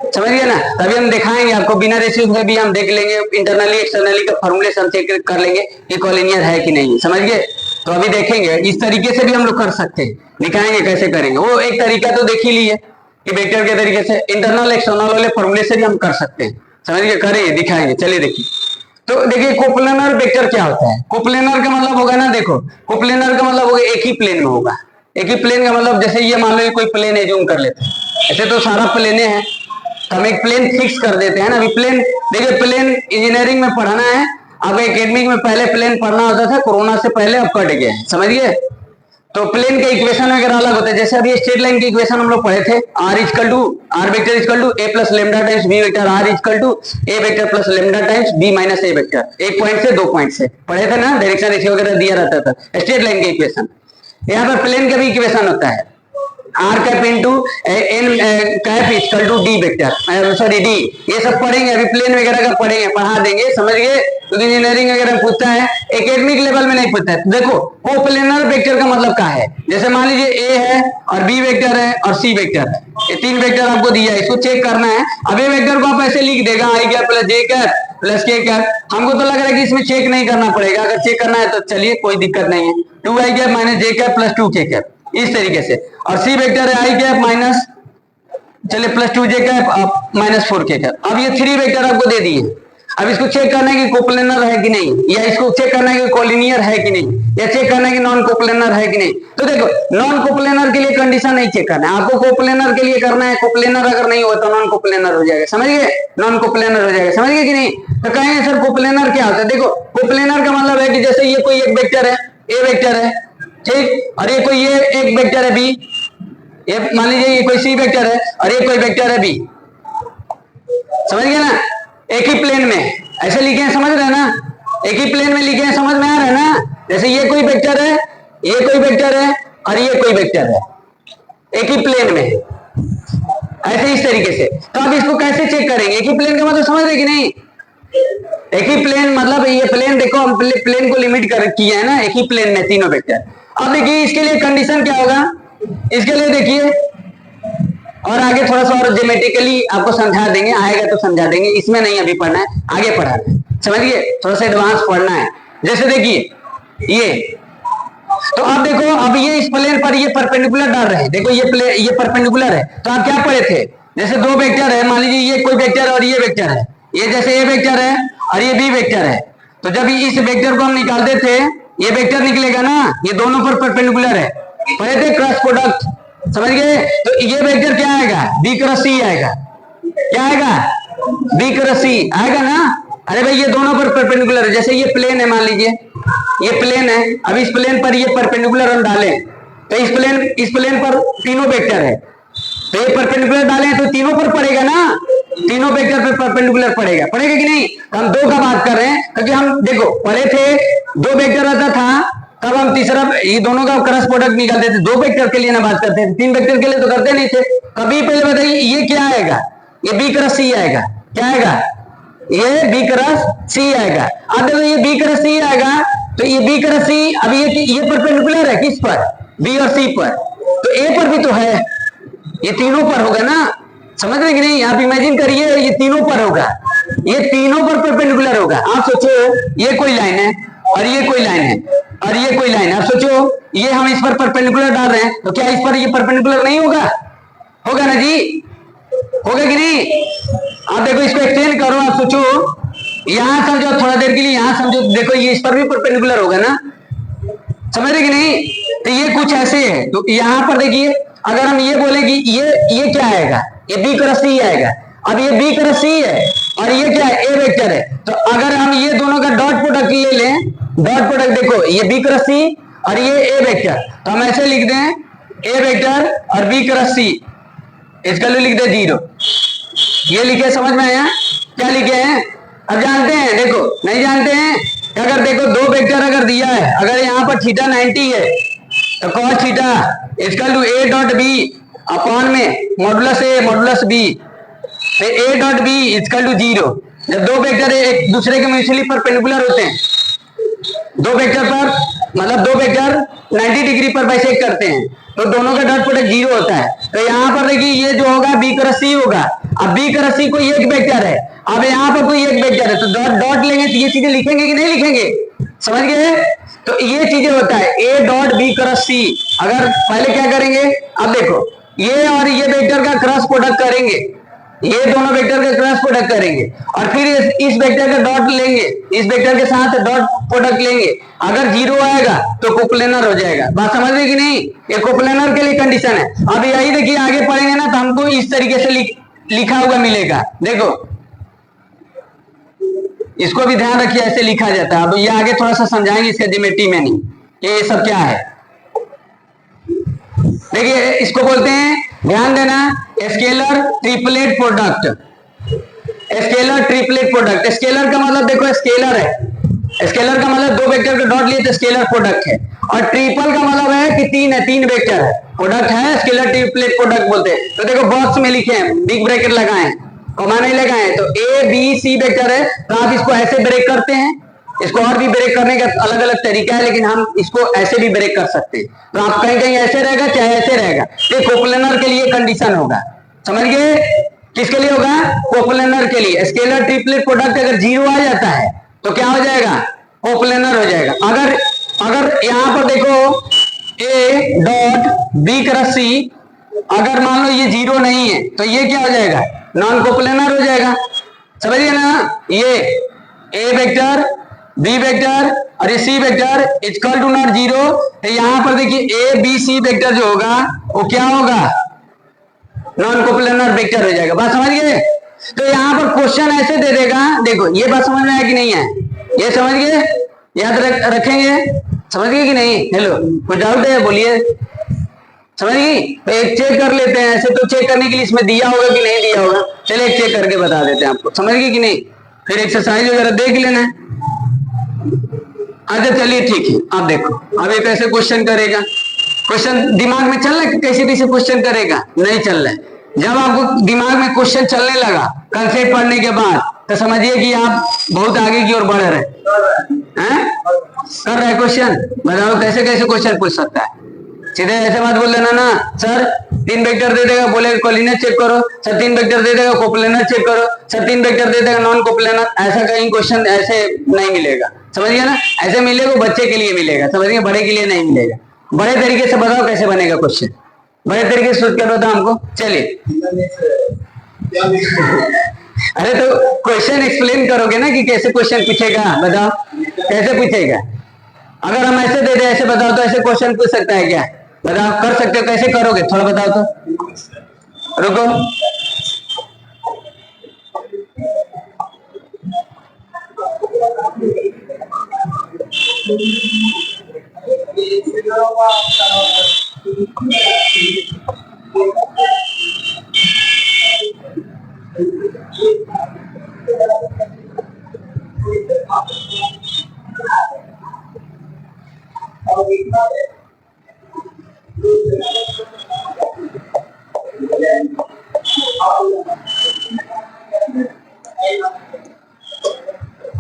समझ गए ना। तभी हम दिखाएंगे आपको, बिना रेशियो से भी हम देख लेंगे, इंटरनली एक्सटर्नली का फॉर्मूले से हम चेक कर लेंगे कि कोलिनियर है कि नहीं, समझ गए। तो अभी देखेंगे, इस तरीके से भी हम लोग कर सकते हैं, दिखाएंगे कैसे करेंगे। वो एक तरीका तो देख ही लिए कि वेक्टर के तरीके से इंटरनल एक्सटर्नल वाले फॉर्मूले से भी हम कर सकते हैं, समझ गए, करेंगे, दिखाएंगे, चलिए देखिए। तो देखिए कोप्लेनर वेक्टर क्या होता है। कोप्लेनर का मतलब होगा ना, देखो कोप्लेनर का मतलब होगा एक ही प्लेन में होगा। एक ही प्लेन का मतलब, जैसे ये मान लो कोई प्लेन है, जूम कर लेते हैं, ऐसे तो सारा प्लेने हैं, तो हम एक प्लेन फिक्स कर देते हैं ना। अभी प्लेन देखिए, प्लेन इंजीनियरिंग में पढ़ाना है, अब एकेडमिक में पहले प्लेन पढ़ना होता था, कोरोना से पहले अब कट गया है, समझ गए। तो प्लेन के इक्वेशन वगैरह अलग होते हैं, जैसे अभी स्ट्रेट लाइन की इक्वेशन हम लोग पढ़े थे, R vector equal to A plus lambda times B vector, R equal to A vector plus lambda times B minus A vector, एक पॉइंट से 2 पॉइंट से पढ़े थे ना, डायरेक्शन रेशियो वगैरह दिया रहता था, स्ट्रेट लाइन के इक्वेशन। यहाँ पर प्लेन का भी इक्वेशन होता है, R cap into N cap equal to D vector, sorry D, ये सब पढ़ेंगे, अभी प्लेन वगैरह का पढ़ेंगे, पढ़ा देंगे, समझ गए। तो इंजीनियरिंग वगैरह पूछता है, एकेडमिक लेवल में नहीं पूछता है। देखो कोप्लेनर वेक्टर का मतलब क्या है, जैसे मान लीजिए ए है और बी वेक्टर है और सी वेक्टर है, ये 3 वेक्टर आपको दिया है, इसको चेक करना है। अब ए वेक्टर को आप ऐसे लिख देगा, आई कैप प्लस जे कैप प्लस के कैप, हमको तो लग रहा है कि इसमें चेक नहीं करना पड़ेगा, अगर चेक करना है तो चलिए कोई दिक्कत नहीं है, 2 I cap minus J cap plus 2 के कैप, इस तरीके से। और सी वेक्टर है आई कैप माइनस, चलिए प्लस 2 जे कैप माइनस 4 के कैप। अब ये 3 वेक्टर आपको दे दिए, अब इसको चेक करना है कि कोप्लेनर है कि नहीं, या इसको चेक करना है कि कोलिनियर है कि नहीं, या चेक करना है कि नॉन कोप्लेनर है कि नहीं। तो देखो नॉन कोप्लेनर के लिए कंडीशन नहीं चेक करना है आपको, कोप्लेनर के लिए करना है। कोप्लेनर अगर नहीं हो तो नॉन कोप्लेनर हो जाएगा, समझ गए, नॉन कोप्लेनर हो जाएगा, समझ गए कि नहीं। तो कहेंगे सर कोप्लेनर क्या होता है। देखो कोप्लेनर का मतलब है कि जैसे ये कोई एक वेक्टर है, ए वेक्टर है, ठीक, और ये कोई ये एक वेक्टर है बी, ये मान लीजिए ये कोई सी वेक्टर है और ये कोई वेक्टर है बी, समझ गए ना, एक ही प्लेन में ऐसे लिखे हैं, समझ रहे हैं ना, एक ही प्लेन में लिखे हैं, समझ में आ रहा है ना। जैसे ये कोई वेक्टर है, ये कोई वेक्टर है और ये कोई वेक्टर है, एक ही प्लेन में, ऐसे इस तरीके से। तो आप इसको कैसे चेक करेंगे, एक ही प्लेन का मतलब समझ रहे कि नहीं, एक ही प्लेन मतलब ये प्लेन, देखो हम प्लेन को लिमिट कर किया है ना, एक ही प्लेन में तीनों वेक्टर। अब देखिए इसके लिए कंडीशन क्या होगा, इसके लिए देखिए, और आगे थोड़ा सा और ज्योमेट्रिकली आपको समझा देंगे, आएगा तो समझा देंगे, इसमें नहीं अभी पढ़ना है, आगे पढ़ना है, समझिए, थोड़ा सा एडवांस पढ़ना है। जैसे देखिए ये, तो आप देखो अब ये इस प्लेन पर ये परपेंडिकुलर डाल रहे हैं, देखो ये परपेंडिकुलर है, तो आप क्या पढ़े थे, जैसे 2 वेक्टर है, मान लीजिए ये कोई वेक्टर और ये वेक्टर है, ये जैसे ए वेक्टर है और ये बी वेक्टर है, तो जब इस वेक्टर को हम निकालते थे, ये वेक्टर निकलेगा ना, ये दोनों पर परपेंडिकुलर है, पढ़े थे क्रॉस प्रोडक्ट, समझ गए। तो ये वेक्टर क्या आएगा, बी क्रॉस सी आएगा, क्या आएगा, बी क्रॉस सी आएगा ना। अरे भाई ये दोनों पर परपेंडिकुलर है, जैसे ये प्लेन है, मान लीजिए ये प्लेन है, अब इस प्लेन पर ये परपेंडिकुलर हम डालें, तो इस प्लेन पर तीनों वेक्टर है, तो ये परपेंडिकुलर डालें तो तीनों पर पड़ेगा ना, तीनों वेक्टर पर परपेंडिकुलर पड़ेगा, पड़ेगा कि नहीं। तो हम 2 का बात कर रहे हैं, क्योंकि हम देखो पढ़े थे 2 वेक्टर रहता था, तब हम तीसरा ये दोनों का क्रॉस प्रोडक्ट निकालते थे, 2 वेक्टर के लिए ना बात करते थे, 3 वेक्टर के लिए तो करते नहीं थे कभी। पहले बताइए ये क्या आएगा, ये बी क्रॉस सी आएगा, क्या आएगा, ये बी क्रॉस सी आएगा। अब देखो ये बी क्रॉस सी आएगा, तो ये बी क्रॉस सी, अब ये परपेंडिकुलर है किस पर, बी और सी पर, तो ए पर भी तो है, ये तीनों पर होगा ना, समझ रहे कि नहीं। आप इमेजिन करिए ये तीनों पर होगा, ये तीनों पर परपेंडिकुलर होगा। आप सोचो ये कोई लाइन है और ये कोई लाइन है और ये कोई लाइन है, आप सोचो ये हम इस पर परपेंडिकुलर डाल रहे हैं, तो क्या इस पर ये परपेंडिकुलर नहीं होगा, होगा ना जी, होगा कि नहीं। आप देखो इसको एक्सटेंड करो, आप सोचो यहां समझो थोड़ा देर के लिए, यहां समझो, देखो ये इस पर भी परपेंडिकुलर होगा ना, समझ रहे कि नहीं। तो ये कुछ ऐसे है, तो यहां पर देखिए अगर हम ये बोले कि ये क्या आएगा, ये बी क्रॉस सी आएगा, अब ये बी क्रॉस सी है और ये क्या है, ए वेक्टर है, तो अगर हम ये दोनों का डॉट प्रोडक्ट ले लें, डॉट प्रोडक्ट देखो ये बी क्रॉस सी और ये ए वेक्टर, तो हम ऐसे लिख दें ए वेक्टर और बी क्रॉस सी इसका लिख दे 0। ये लिखे, समझ में आया क्या लिखे हैं? अब जानते हैं, देखो नहीं जानते हैं, अगर देखो दो वेक्टर अगर दिया है, अगर यहाँ पर थीटा 90 है तो cos theta equal to a dot b upon में modulus a modulus b, a dot b equal to 0। जब दो वेक्टर एक दूसरे के म्यूचुअली परपेंडिकुलर होते हैं, दो वेक्टर पर मतलब दो वेक्टर 90 डिग्री पर बाइसेक्ट करते हैं तो दोनों का डॉट प्रोडक्ट 0 होता है। तो यहाँ पर देखिए ये जो होगा b क्रॉस c होगा। अब b क्रॉस c कोई एक वेक्टर है, अब यहाँ पर कोई एक वेक्टर है तो डॉट डॉट लेंगे तो ये चीजें लिखेंगे कि नहीं लिखेंगे? समझ गए? तो ये चीजें होता है a dot b cross c। अगर पहले क्या करेंगे, अब देखो ये और ये वेक्टर का क्रॉस प्रोडक्ट करेंगे, ये दोनों वेक्टर का क्रॉस प्रोडक्ट करेंगे और फिर इस वेक्टर का डॉट लेंगे, इस वेक्टर के साथ डॉट प्रोडक्ट लेंगे। अगर 0 आएगा तो कोप्लेनर हो जाएगा। बात समझ में कि नहीं? ये कोप्लेनर के लिए कंडीशन है। अब यही देखिए आगे पढ़ेंगे ना तो हमको इस तरीके से लिखा हुआ मिलेगा। देखो इसको भी ध्यान रखिए, ऐसे लिखा जाता है। अब ये आगे थोड़ा सा समझाएंगे इसका ज्योमेट्री में नहीं, ये सब क्या है। देखिए इसको बोलते हैं, ध्यान देना, scalar triplet product. Scalar triplet product, scalar का मतलब देखो स्केलर है, स्केलर का मतलब दो वेक्टर का डॉट लिए तो स्केलर प्रोडक्ट है, और ट्रिपल का मतलब है कि तीन है, तीन वेक्टर है प्रोडक्ट है, स्केलर ट्रिपलेट प्रोडक्ट बोलते हैं। तो देखो बॉक्स में लिखे हैं, बिग ब्रैकेट लगाए, कॉमा नहीं लगाए, तो ए बी सी वेक्टर है तो आप इसको ऐसे ब्रेक करते हैं। इसको और भी ब्रेक करने का अलग अलग तरीका है, लेकिन हम इसको ऐसे भी ब्रेक कर सकते हैं। तो आप कहीं कहीं ऐसे रहेगा चाहे ऐसे रहेगा। ये कोप्लेनर के लिए कंडीशन होगा, समझ गए? किसके लिए होगा? कोप्लेनर के लिए। स्केलर ट्रिपलेट प्रोडक्ट अगर 0 आ जाता है तो क्या हो जाएगा? कोप्लेनर हो जाएगा। अगर यहां पर देखो ए डॉट बी क्रॉस सी, अगर मान लो ये 0 नहीं है तो ये क्या हो जाएगा? नॉन कोप्लेनर हो जाएगा। समझिए ना? ये ए वेक्टर बी वेक्टर और ये सी वेक्टर इक्वल टू नॉट 0, तो यहां पर देखिए ए बी सी वेक्टर जो होगा वो क्या होगा? नॉन कोप्लेनर वेक्टर हो जाएगा। बात समझ गए? तो यहां पर क्वेश्चन ऐसे दे देगा, देखो ये बात समझ में आया कि नहीं है? ये समझ गए? याद रखेंगे? समझ गए कि नहीं? हेलो, कोई डाउट है? बोलिए। समझ गई? तो एक चेक कर लेते हैं, ऐसे तो चेक करने के लिए इसमें दिया होगा कि नहीं दिया होगा, चलिए एक चेक करके बता देते हैं आपको। समझ गए कि नहीं? फिर एक्सरसाइज वगैरह देख लेना है। अच्छा चलिए ठीक है, आप देखो अब ये कैसे क्वेश्चन करेगा। क्वेश्चन दिमाग में चल रहा है कि कैसे कैसे क्वेश्चन करेगा? नहीं चल रहा है। जब आपको दिमाग में क्वेश्चन चलने लगा कंसेप्ट पढ़ने के बाद तो समझिए कि आप बहुत आगे की ओर बढ़ रहे हैं। कर रहे क्वेश्चन, बताओ कैसे कैसे क्वेश्चन पूछ सकता है? सीधे ऐसे मत बोल देना ना, सर 3 वेक्टर दे देगा, बोले कोलिनियर चेक करो, सर 3 वेक्टर दे देगा कोप्लेनर चेक करो, सर 3 वेक्टर दे देगा नॉन कोप्लेनर। ऐसा कहीं क्वेश्चन ऐसे नहीं मिलेगा, समझिए ना? ऐसे मिलेगा बच्चे के लिए मिलेगा, समझिए, बड़े के लिए नहीं मिलेगा। बड़े तरीके से बताओ कैसे बनेगा क्वेश्चन, बड़े तरीके से सोच कर बताओ हमको। चलिए अरे तो क्वेश्चन एक्सप्लेन करोगे ना कि कैसे क्वेश्चन पूछेगा, बताओ कैसे पूछेगा। अगर हम ऐसे दे दे ऐसे बताओ तो ऐसे क्वेश्चन पूछ सकता है क्या? बताओ, कर सकते हो? कैसे करोगे थोड़ा बताओ तो। रुको,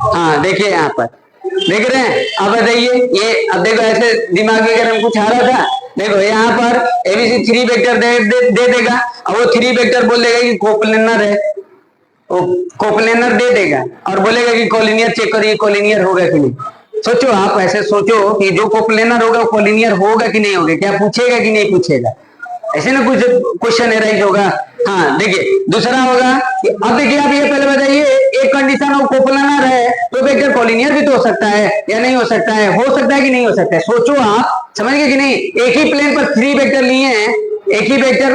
हाँ देखिए यहाँ पर देख रहे हैं। अब बताइए ये, अब देखो ऐसे दिमाग में अगर हम कुछ आ रहा था, देखो यहाँ पर एबीसी 3 वेक्टर दे देगा, अब वो 3 वेक्टर बोल देगा कि कोप्लेनर है, वो कोप्लेनर दे देगा और बोलेगा कि कोलिनियर चेक करिए कोलिनियर होगा कि नहीं। सोचो, आप ऐसे सोचो कि जो कोप्लेनर होगा वो कोलिनियर होगा कि नहीं होगा, क्या पूछेगा कि नहीं पूछेगा? ऐसे ना कुछ क्वेश्चन एराइज होगा। हाँ देखिए दूसरा होगा कि अब देखिए आप ये पहले बताइए, एक कंडीशन हो कोप्लेनर है तो वेक्टर कोलिनियर भी तो हो सकता है या नहीं हो सकता है? हो सकता है कि नहीं हो सकता है? सोचो आप, समझ गए कि नहीं? एक ही प्लेन पर 3 वेक्टर लिए हैं एक ही वेक्टर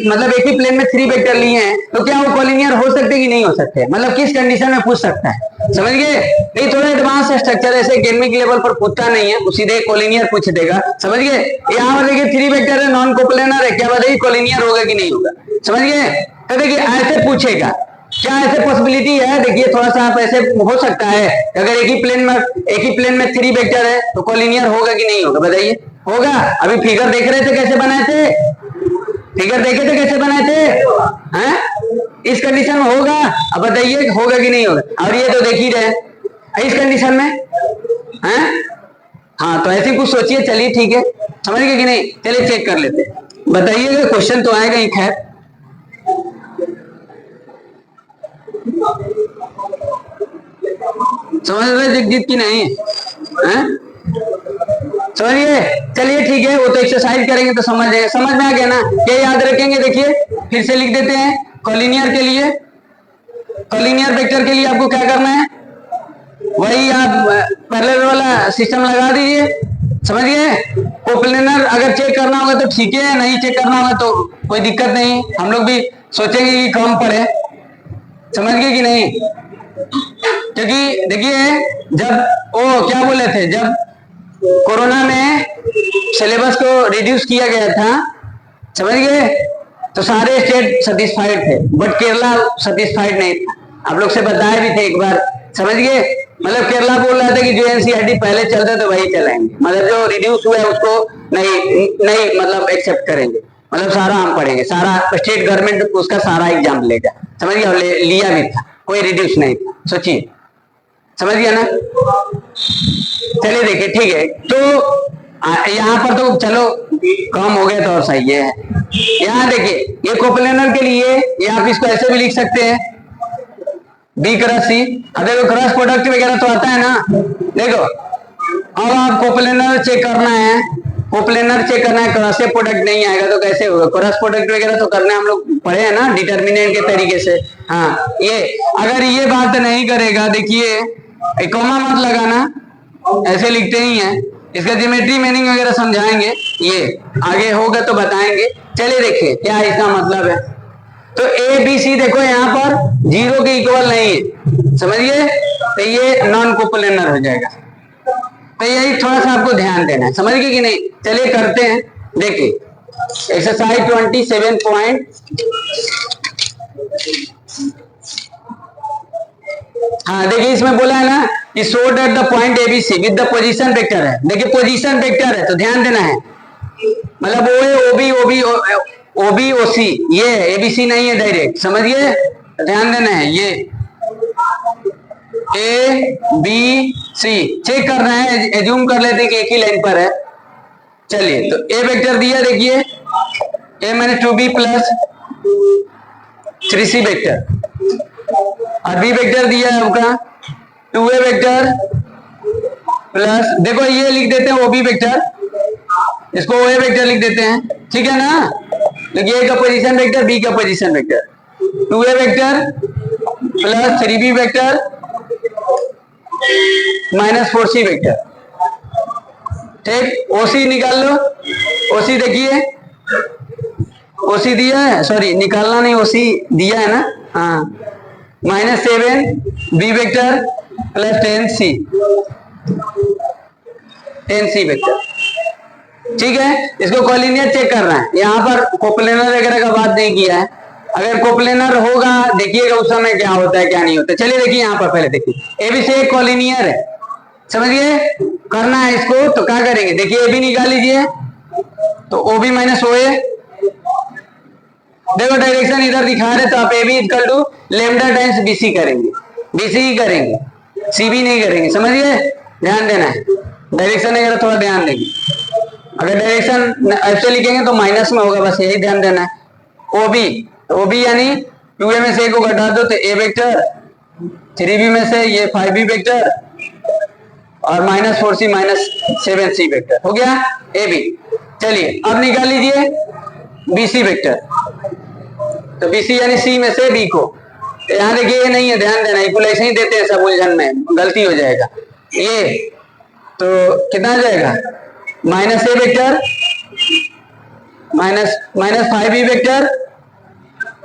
मतलब एक ही प्लेन में 3 वेक्टर लिए हैं, तो क्या वो कॉलिनियर हो सकते कि नहीं हो सकते? मतलब किस कंडीशन में पूछ सकता है, समझ गए? नहीं, थोड़ा एडवांस स्ट्रक्चर, ऐसे एकेडमिक लेवल पर पूछता नहीं है, वो सीधे कॉलिनियर पूछ देगा, समझ गए? यहाँ पर देखिए 3 वेक्टर है, नॉन कोप्लेनर है, क्या बताइए कॉलिनियर होगा कि नहीं होगा, समझ गए? तो देखिए ऐसे पूछेगा, क्या ऐसे पॉसिबिलिटी है? देखिए थोड़ा सा आप ऐसे हो सकता है, अगर एक ही प्लेन में 3 वेक्टर है तो कॉलिनियर होगा कि नहीं होगा, बताइए? होगा। अभी फिगर देख रहे थे कैसे बनाए थे, फिगर देखे थे कैसे बनाए थे, हैं? इस कंडीशन में होगा, अब बताइए होगा कि नहीं होगा? और ये तो देख ही रहे इस कंडीशन में, हैं? हाँ, तो ऐसे कुछ सोचिए, चलिए ठीक है, समझ गए कि नहीं? चलिए चेक कर लेते हैं, बताइएगा, क्वेश्चन तो आएगा ही खैर। समझ रहे जगजीत की नहीं है? समझिए, चलिए ठीक है, वो तो एक्सरसाइज करेंगे तो समझ जाएंगे, समझ में आ गया ना? क्या याद रखेंगे? देखिए फिर से लिख देते हैं, कॉलिनियर के लिए, कॉलिनियर वेक्टर के लिए आपको क्या करना है, वही आप पैरेलल वाला सिस्टम लगा दीजिए, समझ गए? कोप्लेनर अगर चेक करना होगा तो ठीक है, नहीं चेक करना होगा तो कोई दिक्कत नहीं, हम लोग भी सोचेंगे कि कम पड़े, समझ गए कि नहीं? क्योंकि देखिए जब वो क्या बोले थे, जब कोरोना में सिलेबस को रिड्यूस किया गया था, समझ गए, तो सारे स्टेट सेटिस्फाइड थे, बट केरला सेटिस्फाइड नहीं था, आप लोग से बताया भी थे एक बार, समझ गए? मतलब केरला बोल रहा था कि जो एनसीईआरटी पहले चलते थे वही चलाएंगे, मतलब जो रिड्यूस हुआ है उसको नहीं मतलब एक्सेप्ट करेंगे, मतलब सारा हम पढ़ेंगे, सारा स्टेट गवर्नमेंट उसका सारा एग्जाम लेगा, समझ गया? लिया भी था, कोई रिड्यूस नहीं था, सोचिए, समझ गया ना? चलिए देखिए ठीक है, तो यहाँ पर तो चलो कम हो गया तो और सही है। यहाँ देखिए ये कोप्लेनर के लिए ये आप इसको ऐसे भी लिख सकते हैं, बी क्रॉस सी। अब देखो क्रॉस प्रोडक्ट वगैरह तो आता है ना, देखो अब आप कोप्लेनर चेक करना है, कोप्लेनर चेक करना है, क्रॉस प्रोडक्ट नहीं आएगा तो कैसे होगा? क्रॉस प्रोडक्ट वगैरह तो करने हम लोग पढ़े हैं ना डिटर्मिनेंट के तरीके से। हाँ, ये अगर ये बात नहीं करेगा, देखिए कॉमा मत लगाना, ऐसे लिखते ही हैं, इसका ज्योमेट्री मीनिंग वगैरह समझाएंगे, ये आगे होगा तो बताएंगे। चलिए देखिए क्या इसका मतलब है, तो ए बी सी देखो यहाँ पर 0 के इक्वल नहीं है, समझिए, तो ये नॉन कोप्लेनर हो जाएगा, तो यही थोड़ा सा आपको ध्यान देना है, समझ गए कि नहीं? चलिए करते हैं, देखिए एक्सरसाइज 27 पॉइंट, हाँ देखिए इसमें बोला है ना कि show that the point ABC with the position vector है, देखिए पोजीशन वेक्टर है तो ध्यान देना है, मतलब ओबी ओसी, ये एबीसी नहीं है डायरेक्ट, समझिए, ध्यान देना है, ये ए बी सी चेक करना है, एज्यूम कर लेते हैं कि एक ही लाइन पर है। चलिए तो ए वेक्टर दिया, देखिए a minus 2b plus 3c vector, और बी वेक्टर दिया है आपका 2a वेक्टर प्लस, देखो ये लिख देते हैं ओबी वेक्टर, इसको ओए वेक्टर लिख देते हैं, ठीक है ना? देखिए ए का पोजीशन वेक्टर, बी का position vector, 2a vector plus 3b vector minus 4c vector, ठीक? ओसी निकाल लो, ओसी देखिए, ओसी दिया है, सॉरी निकालना नहीं, ओसी दिया है ना, हाँ, -7 B vector plus 10c vector, ठीक है? इसको कॉलिनियर चेक करना है, यहाँ पर कोप्लेनर वगैरह का बात नहीं किया है, अगर कोप्लेनर होगा देखिएगा उस समय क्या होता है क्या नहीं होता है। चलिए देखिए यहाँ पर पहले देखिए, ए बी सी एक कॉलिनियर है, समझिए, करना है इसको तो क्या करेंगे, देखिए ए बी निकाल लीजिए, तो ओ बी माइनस ओ ए, देखो डायरेक्शन इधर दिखा रहे तो आप A B equal to lambda times B C करेंगे, बी सी ही करेंगे, सी बी नहीं करेंगे, समझिए, ध्यान देना है, डायरेक्शन वगैरह थोड़ा ध्यान देंगे, अगर डायरेक्शन ऐसे लिखेंगे तो माइनस में होगा, बस यही ध्यान देना है। ओबी यानी 2a में से ए को घटा दो तो a वेक्टर, 3b में से ये 5b वेक्टर और -4c -7c वेक्टर, हो गया ए बी। चलिए अब निकाल लीजिए bc वेक्टर, तो bc यानी c में से b को, यहाँ देखिए ये नहीं है, ध्यान देना, इक्वल ऐसे ही देते हैं सब उलझन में, गलती हो जाएगा, ये तो कितना आ जाएगा, -a vector minus 5b vector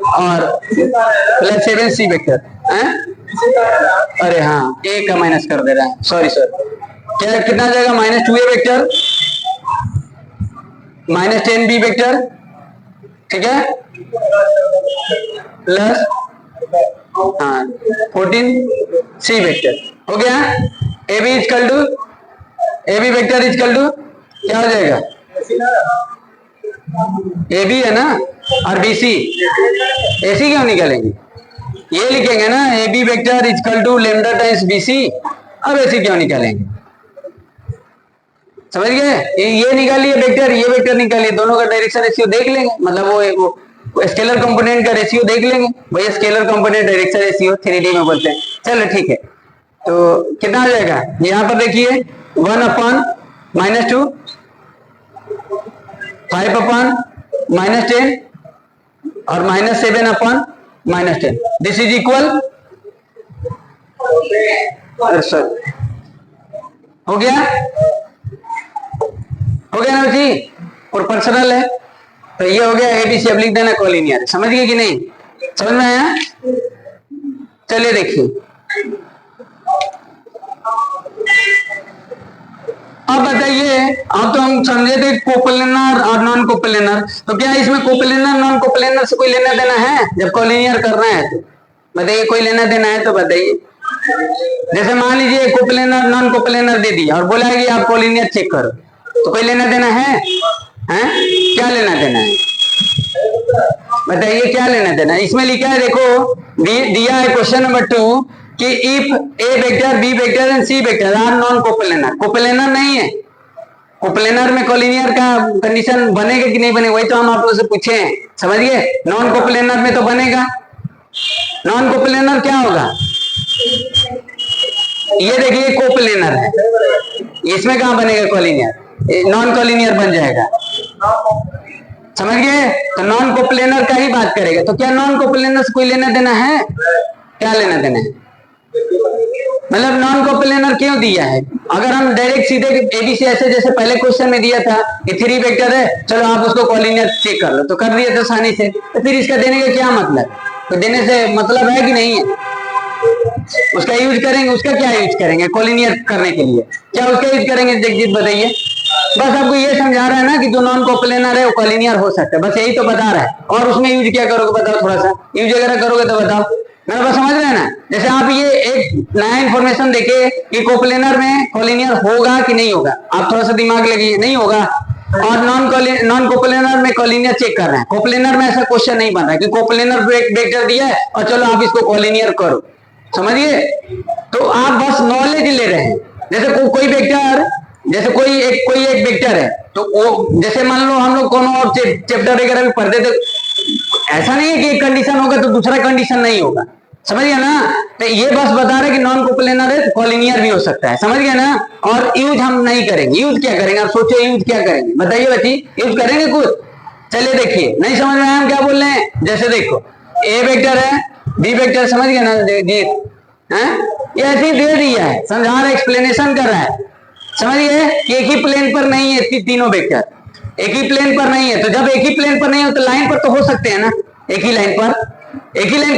और प्लस 7c वेक्टर है। अरे हाँ, ए का माइनस कर दे रहा है, सॉरी सर। क्या कितना जाएगा? -2a वेक्टर -10b वेक्टर, ठीक है, प्लस 14c वेक्टर। हो गया। A B equal to A B vector equal to क्या हो जाएगा? ए बी है ना, और बी सी। ए सी क्यों निकालेंगे? ये लिखेंगे ना, A B vector equal to lambda times B C. अब ए सी क्यों निकालेंगे? समझ गए? ये निकालिए वेक्टर, ये वेक्टर निकालिए, दोनों का डायरेक्शन रेशियो देख लेंगे, मतलब वो स्केलर कंपोनेंट का रेशियो देख लेंगे। भैया scalar component direction ratio 3D में बोलते हैं। चलो ठीक है, तो कितना आ जाएगा? यहाँ पर देखिए 1/-2, 5/-10 और -7/-10। दिस इज इक्वल, सर हो गया, हो गया ना जी, प्रोपोर्शनल है। तो ये हो गया एबीसी। अब लिख देना कोलिनियर। समझ गए कि नहीं? समझ में आया? चलिए देखिए, अब बताइए, अब तो हम समझे थे कोप्लेनर और नॉन कोप्लेनर, तो क्या इसमें कोप्लेनर नॉन कोप्लेनर से कोई लेना देना है? जब कोलिनियर कर रहे हैं तो बताइए, कोई लेना देना है तो बताइए। जैसे मान लीजिए कोप्लेनर नॉन कोप्लेनर दे दिया और बोला कि आप कोलिनियर चेक करो, तो कोई लेना देना है? हैं? क्या लेना देना है बताइए, क्या लेना देना है? इसमें लिखा है, देखो दिया है क्वेश्चन नंबर 2 कि if A vector, B vector and C vector are non coplanar. Coplanar नहीं है, कोप्लेनर में कोलिनियर का कंडीशन बनेगा कि नहीं बनेगा, वही तो हम आप लोगों से पूछे हैं। समझ गए? नॉन कोप्लेनर में तो बनेगा। नॉन कोप्लेनर क्या होगा? ये देखिए कोप्लेनर है, इसमें कहां बनेगा कोलिनियर? नॉन कोलिनियर बन जाएगा। समझ गए? तो नॉन कोप्लेनर का ही बात करेगा। तो क्या नॉन कोप्लेनर से कोई लेना देना है? क्या लेना देना है? मतलब नॉन कोप्लेनर क्यों दिया है? अगर हम डायरेक्ट सीधे एबीसी ऐसे जैसे पहले क्वेश्चन में दिया था कि 3 वेक्टर है, चलो आप उसको कोलिनियर चेक कर लो, तो कर दिया था आसानी से। तो फिर इसका देने का क्या मतलब? तो देने से मतलब है कि नहीं है? उसका यूज करेंगे। उसका क्या यूज करेंगे कोलिनियर करने के लिए? क्या उसका यूज करेंगे? जगजीत बताइए। बस आपको ये समझा रहा है ना कि जो नॉन कोप्लेनर है वो कोलिनियर हो सकता है, बस यही तो बता रहा है। और उसमें यूज क्या करोगे बताओ? थोड़ा सा यूज अगर करोगे तो बताओ। मेरा बात समझ रहे हैं ना? जैसे आप ये एक नया इंफॉर्मेशन देखे कि कोप्लेनर में कोलिनियर होगा कि नहीं होगा, आप थोड़ा सा दिमाग लगाइए, नहीं होगा। और नॉन कोप्लेनर में कोलिनियर चेक कर रहे हैं। कोप्लेनर में ऐसा क्वेश्चन नहीं बन रहा है कि कोप्लेनर वेक्टर दिया है और चलो आप इसको कोलिनियर करो। समझिए? तो आप बस नॉलेज ले रहे हैं। जैसे कोई वेक्टर, जैसे कोई एक वेक्टर है, तो वो जैसे मान लो हम लोग कोनो और चैप्टर वगैरह भी पढ़ते थे, ऐसा नहीं है कि एक कंडीशन होगा तो दूसरा कंडीशन नहीं होगा। समझ गया ना? तो ये बस बता रहे कि नॉन कोप्लेनर है, कोलिनियर भी हो सकता है। समझ गया ना? और यूज हम नहीं करेंगे। यूज क्या करेंगे? आप सोचो यूज क्या करेंगे, बताइए बच्ची। यूज करेंगे कुछ? चलिए देखिए, नहीं समझ में आया हम क्या बोल रहे हैं? जैसे देखो ए वेक्टर है, बी वेक्टर, समझ गया ना जीत? ये ऐसे ही दे दिया है, समझा रहा है, एक्सप्लेनेशन कर रहा है। समझिए? एक ही प्लेन पर नहीं है तीनों वेक्टर, एक ही प्लेन पर नहीं है। तो जब एक ही प्लेन पर नहीं हो तो लाइन पर तो हो सकते हैं ना? एक ही लाइन पर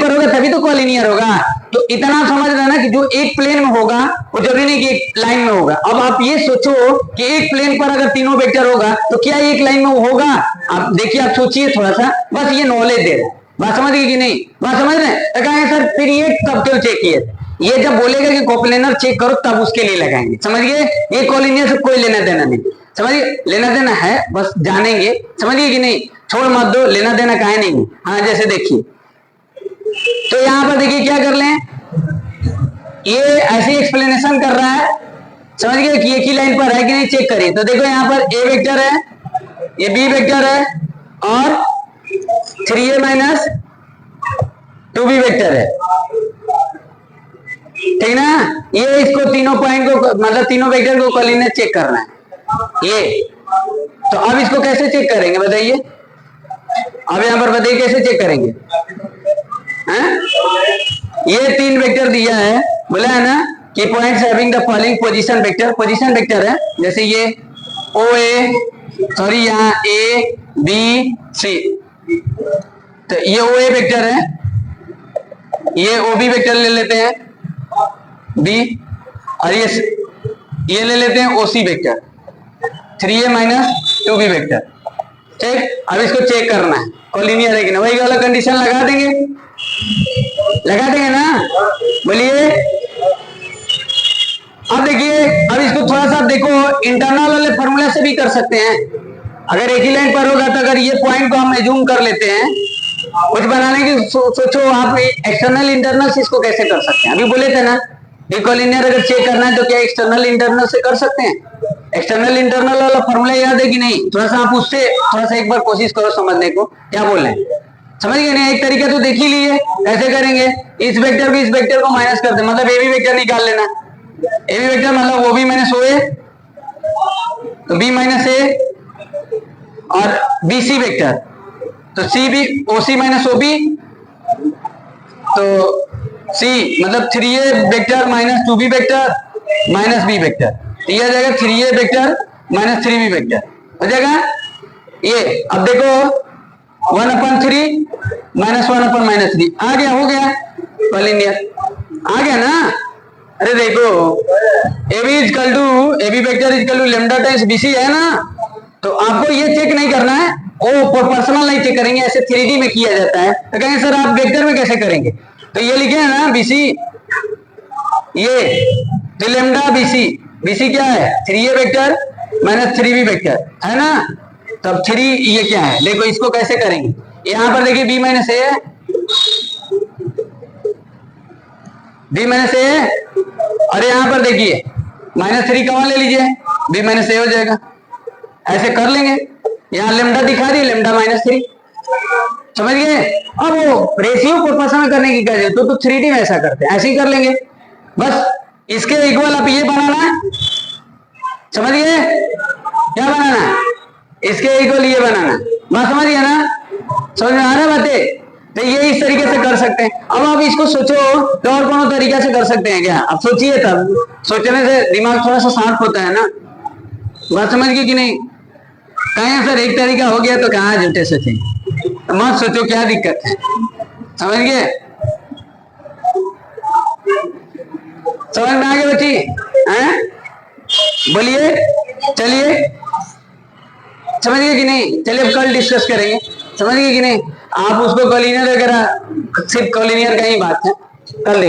होगा तभी तो कोलिनियर होगा। तो इतना समझ रहे ना कि जो एक प्लेन में होगा वो जरूरी नहीं कि एक लाइन में होगा। अब आप ये सोचो कि एक प्लेन पर अगर तीनों वेक्टर होगा तो क्या एक लाइन में वो होगा? आप देखिए, आप सोचिए थोड़ा सा, बस ये नॉलेज दे रहे हैं। बात समझ गए कि नहीं? बात समझ रहे हैं? कहेंगे सर फिर ये कब क्यों चेक किए? ये जब बोलेगा कि कोप्लेनर चेक करो तब उसके लिए लगाएंगे। समझ गए? ये कोलिनियर से कोई लेना देना नहीं। समझिए? लेना देना है, बस जानेंगे। समझिए कि नहीं? छोड़ मत दो, लेना देना काहे नहीं। हाँ, जैसे देखिए, तो यहां पर देखिए क्या कर लें, ये ऐसे एक्सप्लेनेशन कर रहा है। समझ गए कि एक ही लाइन पर है कि नहीं? चेक करिए। तो देखो यहाँ पर ए वेक्टर है, ये बी वेक्टर है और 3a - 2b वेक्टर है, ठीक ना? ये इसको तीनों पॉइंट को, मतलब तीनों वेक्टर को कोलिनियर चेक करना है ये। तो अब इसको कैसे चेक करेंगे बताइए? अब यहां पर बताइए कैसे चेक करेंगे? ये 3 वेक्टर दिया है, बोला है ना कि points having the following position vector है। जैसे ये ओ ए, सॉरी यहाँ ए बी सी। तो ये ओ ए वेक्टर है, ये ओ बी वेक्टर ले लेते हैं बी, और ये ले लेते हैं O C vector, 3a minus 2b vector. ठीक, अब इसको चेक करना है कोलिनियर है कि ना, वही वाला कंडीशन लगा देंगे ना, बोलिए। अब देखिए, अब इसको थोड़ा सा देखो, इंटरनल वाले फॉर्मूला से भी कर सकते हैं। अगर एक ही लाइन पर होगा तो अगर ये पॉइंट को हम एज्यूम कर लेते हैं, कुछ बनाने की सोचो आप, एक्सटर्नल इंटरनल से इसको कैसे कर सकते हैं। अभी बोले थे ना, ये कोलिनियर अगर चेक करना है तो क्या एक्सटर्नल इंटरनल से कर सकते हैं। एक्सटर्नल इंटरनल वाला फॉर्मूला याद है कि नहीं, थोड़ा सा आप उससे थोड़ा सा एक बार कोशिश करो समझने को, क्या बोल रहे हैं, समझ गए ना। एक तरीका तो देख ही लिए, कैसे करेंगे, इस वेक्टर भी इस वेक्टर को माइनस कर दे, मतलब ए बी वेक्टर निकाल लेना। ए बी वेक्टर मतलब ओ बी माइनस ओ ए, तो बी माइनस ए, और बी सी वेक्टर, तो सी बी ओ सी माइनस ओ बी, तो सी मतलब 3a vector minus 2b vector minus b vector, तो ये आ जाएगा 3a vector minus 3b vector, हो जाएगा ये। अब देखो 1/3 माइनस 1/-3 आ गया, हो गया कोलिनियर, आ गया ना। अरे देखो A B vector is equal to lambda times B C है ना, तो आपको ये चेक नहीं करना है, ओ प्रोपोर्शनल नहीं चेक करेंगे, ऐसे 3D में किया जाता है। तो कहेंगे सर आप वेक्टर में कैसे करेंगे, तो ये लिखे है ना बीसी, ये तो लैम्डा बीसी क्या है, 3a vector minus 3b vector है ना। तब 3 ये क्या है, देखो इसको कैसे करेंगे, यहां पर देखिए b माइनस ए है, b माइनस ए है, और यहां पर देखिए -3 कहाँ ले लीजिए, b माइनस ए हो जाएगा, ऐसे कर लेंगे। यहाँ लैम्डा दिखा रही है, लैम्डा -3, समझ गए। अब वो रेशियो प्रोपोर्शनल करने की क्या तो 3D में ऐसा करते हैं, ऐसे ही कर लेंगे बस। इसके इक्वल आप ये बनाना है, समझ गए, क्या बनाना है, इसके इक्वल ये बनाना है, बात समझ गया ना, समझ में आ रहा है बातें। तो ये इस तरीके से कर सकते हैं। अब आप इसको सोचो तो और कौन तरीका से कर सकते हैं क्या, अब सोचिए, तब सोचने से दिमाग थोड़ा सा शांत होता है ना, बात समझ गई कि नहीं। कहें सर एक तरीका हो गया तो कहाँ झूठे सोचेंगे, मत सोचो, क्या दिक्कत है, समझ गए, समझ में आ गए बच्ची, हैं बोलिए, चलिए समझ गए कि नहीं। चलिए अब कल डिस्कस करेंगे, समझ गए कि नहीं। आप उसको कोलिनियर वगैरह, सिर्फ कोलिनियर का ही बात है, कल